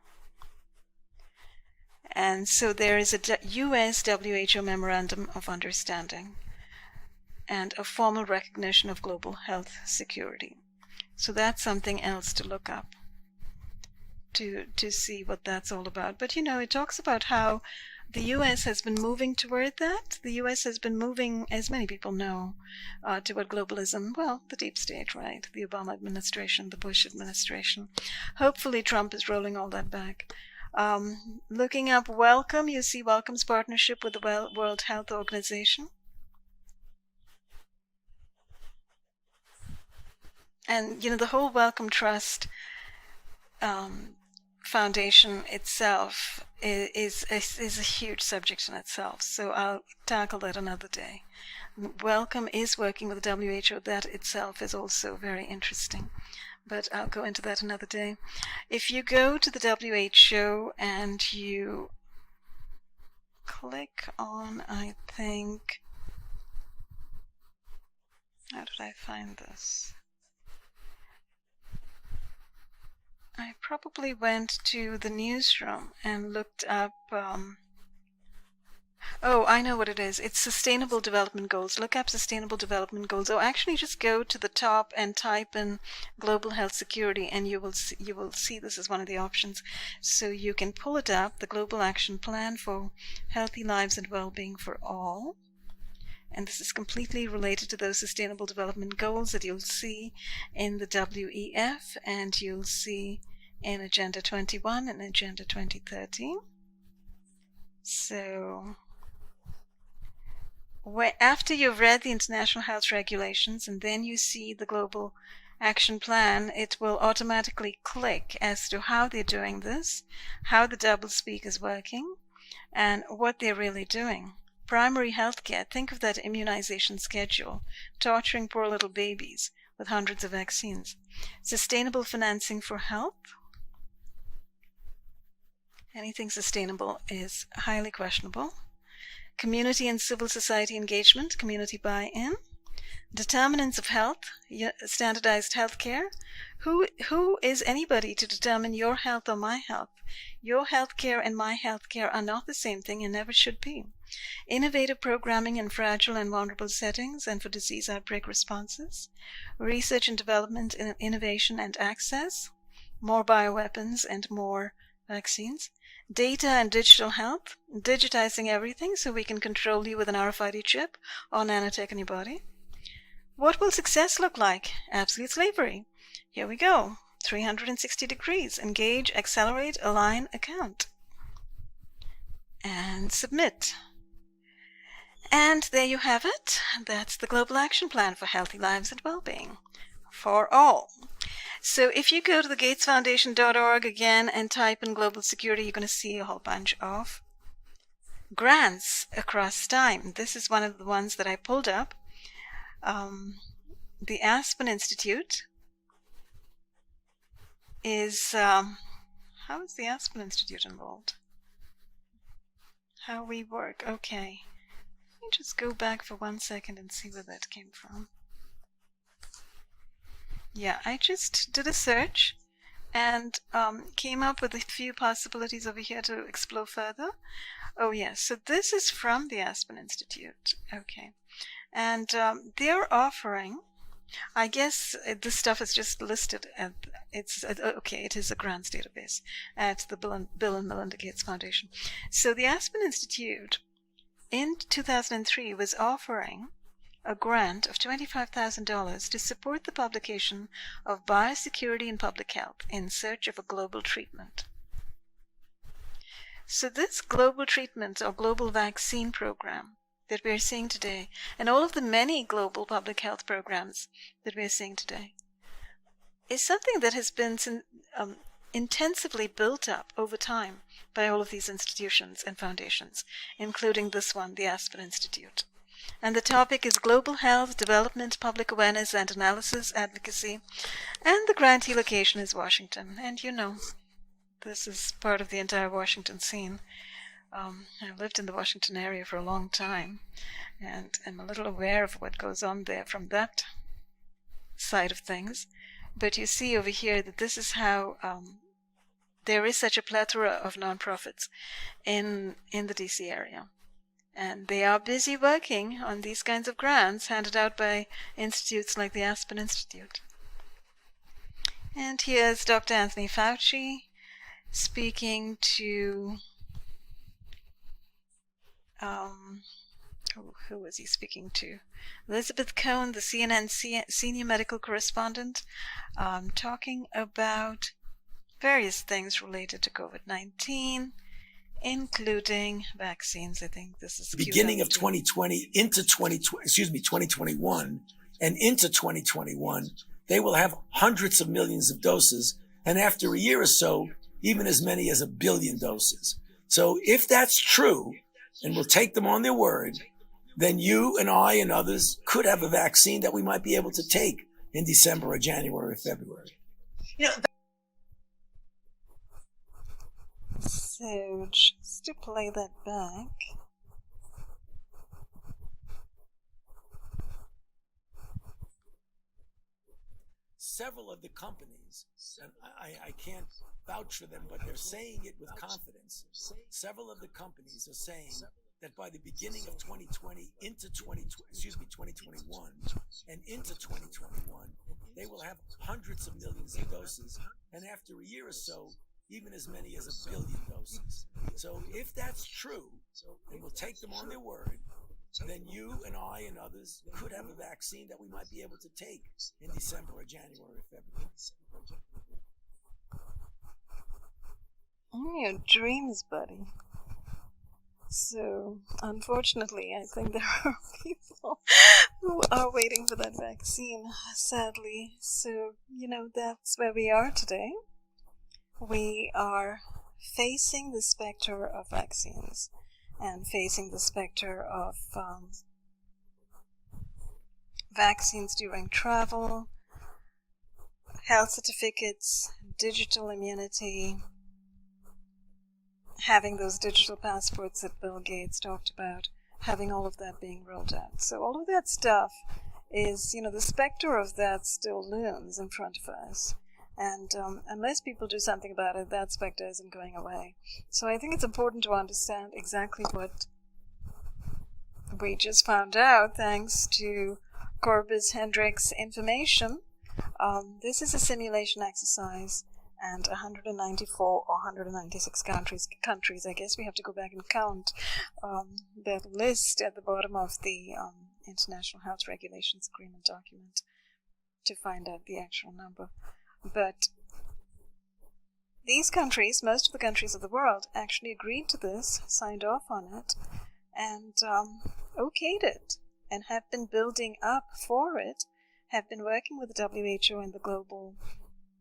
And so there is a US WHO Memorandum of Understanding and a formal recognition of global health security. So that's something else to look up to see what that's all about. But it talks about how the US has been moving toward that. The US has been moving, as many people know, toward globalism. Well, the deep state, right? The Obama administration, the Bush administration. Hopefully Trump is rolling all that back. Looking up Wellcome, you see Wellcome's partnership with the World Health Organization. And, the whole Wellcome Trust foundation itself is a huge subject in itself. So I'll tackle that another day. Wellcome is working with the WHO. That itself is also very interesting. But I'll go into that another day. If you go to the WHO and you click on, I think, how did I find this? I probably went to the newsroom and looked up, oh, I know what it is. It's Sustainable Development Goals. Look up Sustainable Development Goals. Oh, actually, just go to the top and type in Global Health Security, and you will see this is one of the options. So you can pull it up, the Global Action Plan for Healthy Lives and Well-Being for All. And this is completely related to those Sustainable Development Goals that you'll see in the WEF, and you'll see in Agenda 21 and Agenda 2030. So after you've read the international health regulations and then you see the Global Action Plan, it will automatically click as to how they're doing this, how the doublespeak is working, and what they're really doing. Primary health care, think of that immunization schedule, torturing poor little babies with hundreds of vaccines. Sustainable financing for health. Anything sustainable is highly questionable. Community and civil society engagement, community buy-in. Determinants of health, standardized health care. Who is anybody to determine your health or my health? Your health care and my health care are not the same thing and never should be. Innovative programming in fragile and vulnerable settings and for disease outbreak responses. Research and development in innovation and access. More bioweapons and more vaccines. Data and digital health, digitizing everything so we can control you with an RFID chip or nanotech in your body. What will success look like? Absolute slavery. Here we go. 360 degrees. Engage, accelerate, align, account. And submit. And there you have it. That's the Global Action Plan for Healthy Lives and Well-Being for all. So if you go to the gatesfoundation.org again and type in global security, you're going to see a whole bunch of grants across time. This is one of the ones that I pulled up. The Aspen Institute is, how is the Aspen Institute involved? How we work. Okay. Let me just go back for 1 second and see where that came from. Yeah, I just did a search and came up with a few possibilities over here to explore further. Oh yes, so this is from the Aspen Institute. Okay. And they're offering, I guess this stuff is just listed at, it is a grants database at the Bill and Melinda Gates Foundation. So the Aspen Institute in 2003 was offering a grant of $25,000 to support the publication of Biosecurity and Public Health in Search of a Global Treatment. So this global treatment or global vaccine program that we're seeing today, and all of the many global public health programs that we're seeing today, is something that has been intensively built up over time by all of these institutions and foundations, including this one, the Aspen Institute. And the topic is global health, development, public awareness and analysis, advocacy, and the grantee location is Washington. And you know, this is part of the entire Washington scene. I lived in the Washington area for a long time, and I'm a little aware of what goes on there from that side of things. But you see over here that this is how there is such a plethora of nonprofits in the DC area. And they are busy working on these kinds of grants handed out by institutes like the Aspen Institute. And here's Dr. Anthony Fauci speaking to, who was he speaking to? Elizabeth Cohen, the CNN senior medical correspondent, talking about various things related to COVID-19, including vaccines. I think this is beginning of 2020 into 2021 and into 2021, they will have hundreds of millions of doses. And after a year or so, even as many as 1 billion doses. So if that's true, and we'll take them on their word, then you and I and others could have a vaccine that we might be able to take in December or January or February. So just to play that back. Several of the companies, and I can't vouch for them, but they're saying it with confidence. Several of the companies are saying that by the beginning of 2020 into 2021 and into 2021, they will have hundreds of millions of doses, and after a year or so, even as many as 1 billion doses. So if that's true, and we'll take them on their word, then you and I and others could have a vaccine that we might be able to take in December or January or February. Only your dreams, buddy. So, unfortunately, I think there are people who are waiting for that vaccine, sadly. So, that's where we are today. We are facing the specter of vaccines and facing the specter of vaccines during travel, health certificates, digital immunity, having those digital passports that Bill Gates talked about, having all of that being rolled out. So all of that stuff is, the specter of that still looms in front of us. And unless people do something about it, that specter isn't going away. So I think it's important to understand exactly what we just found out thanks to Corbus Hendricks' information. This is a simulation exercise, and 194 or 196 countries, I guess we have to go back and count that list at the bottom of the International Health Regulations Agreement document to find out the actual number. But these countries, most of the countries of the world, actually agreed to this, signed off on it, and okayed it, and have been building up for it have been working with the WHO and the Global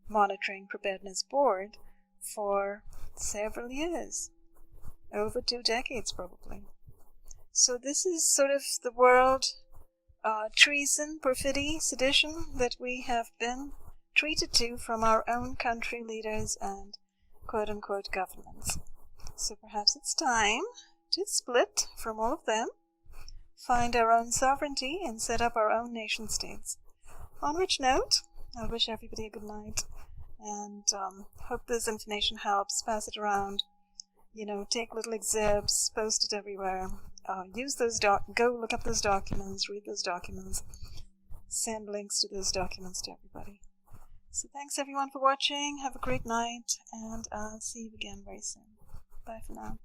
Monitoring Preparedness Board for several years, over 2 decades probably. So this is sort of the world treason, perfidy, sedition that we have been treated to from our own country leaders and quote-unquote governments. So perhaps it's time to split from all of them, find our own sovereignty, and set up our own nation-states. On which note, I wish everybody a good night, and hope this information helps. Pass it around. Take little excerpts, post it everywhere. Use those go look up those documents, read those documents, send links to those documents to everybody. So thanks everyone for watching. Have a great night, and I'll see you again very soon. Bye for now.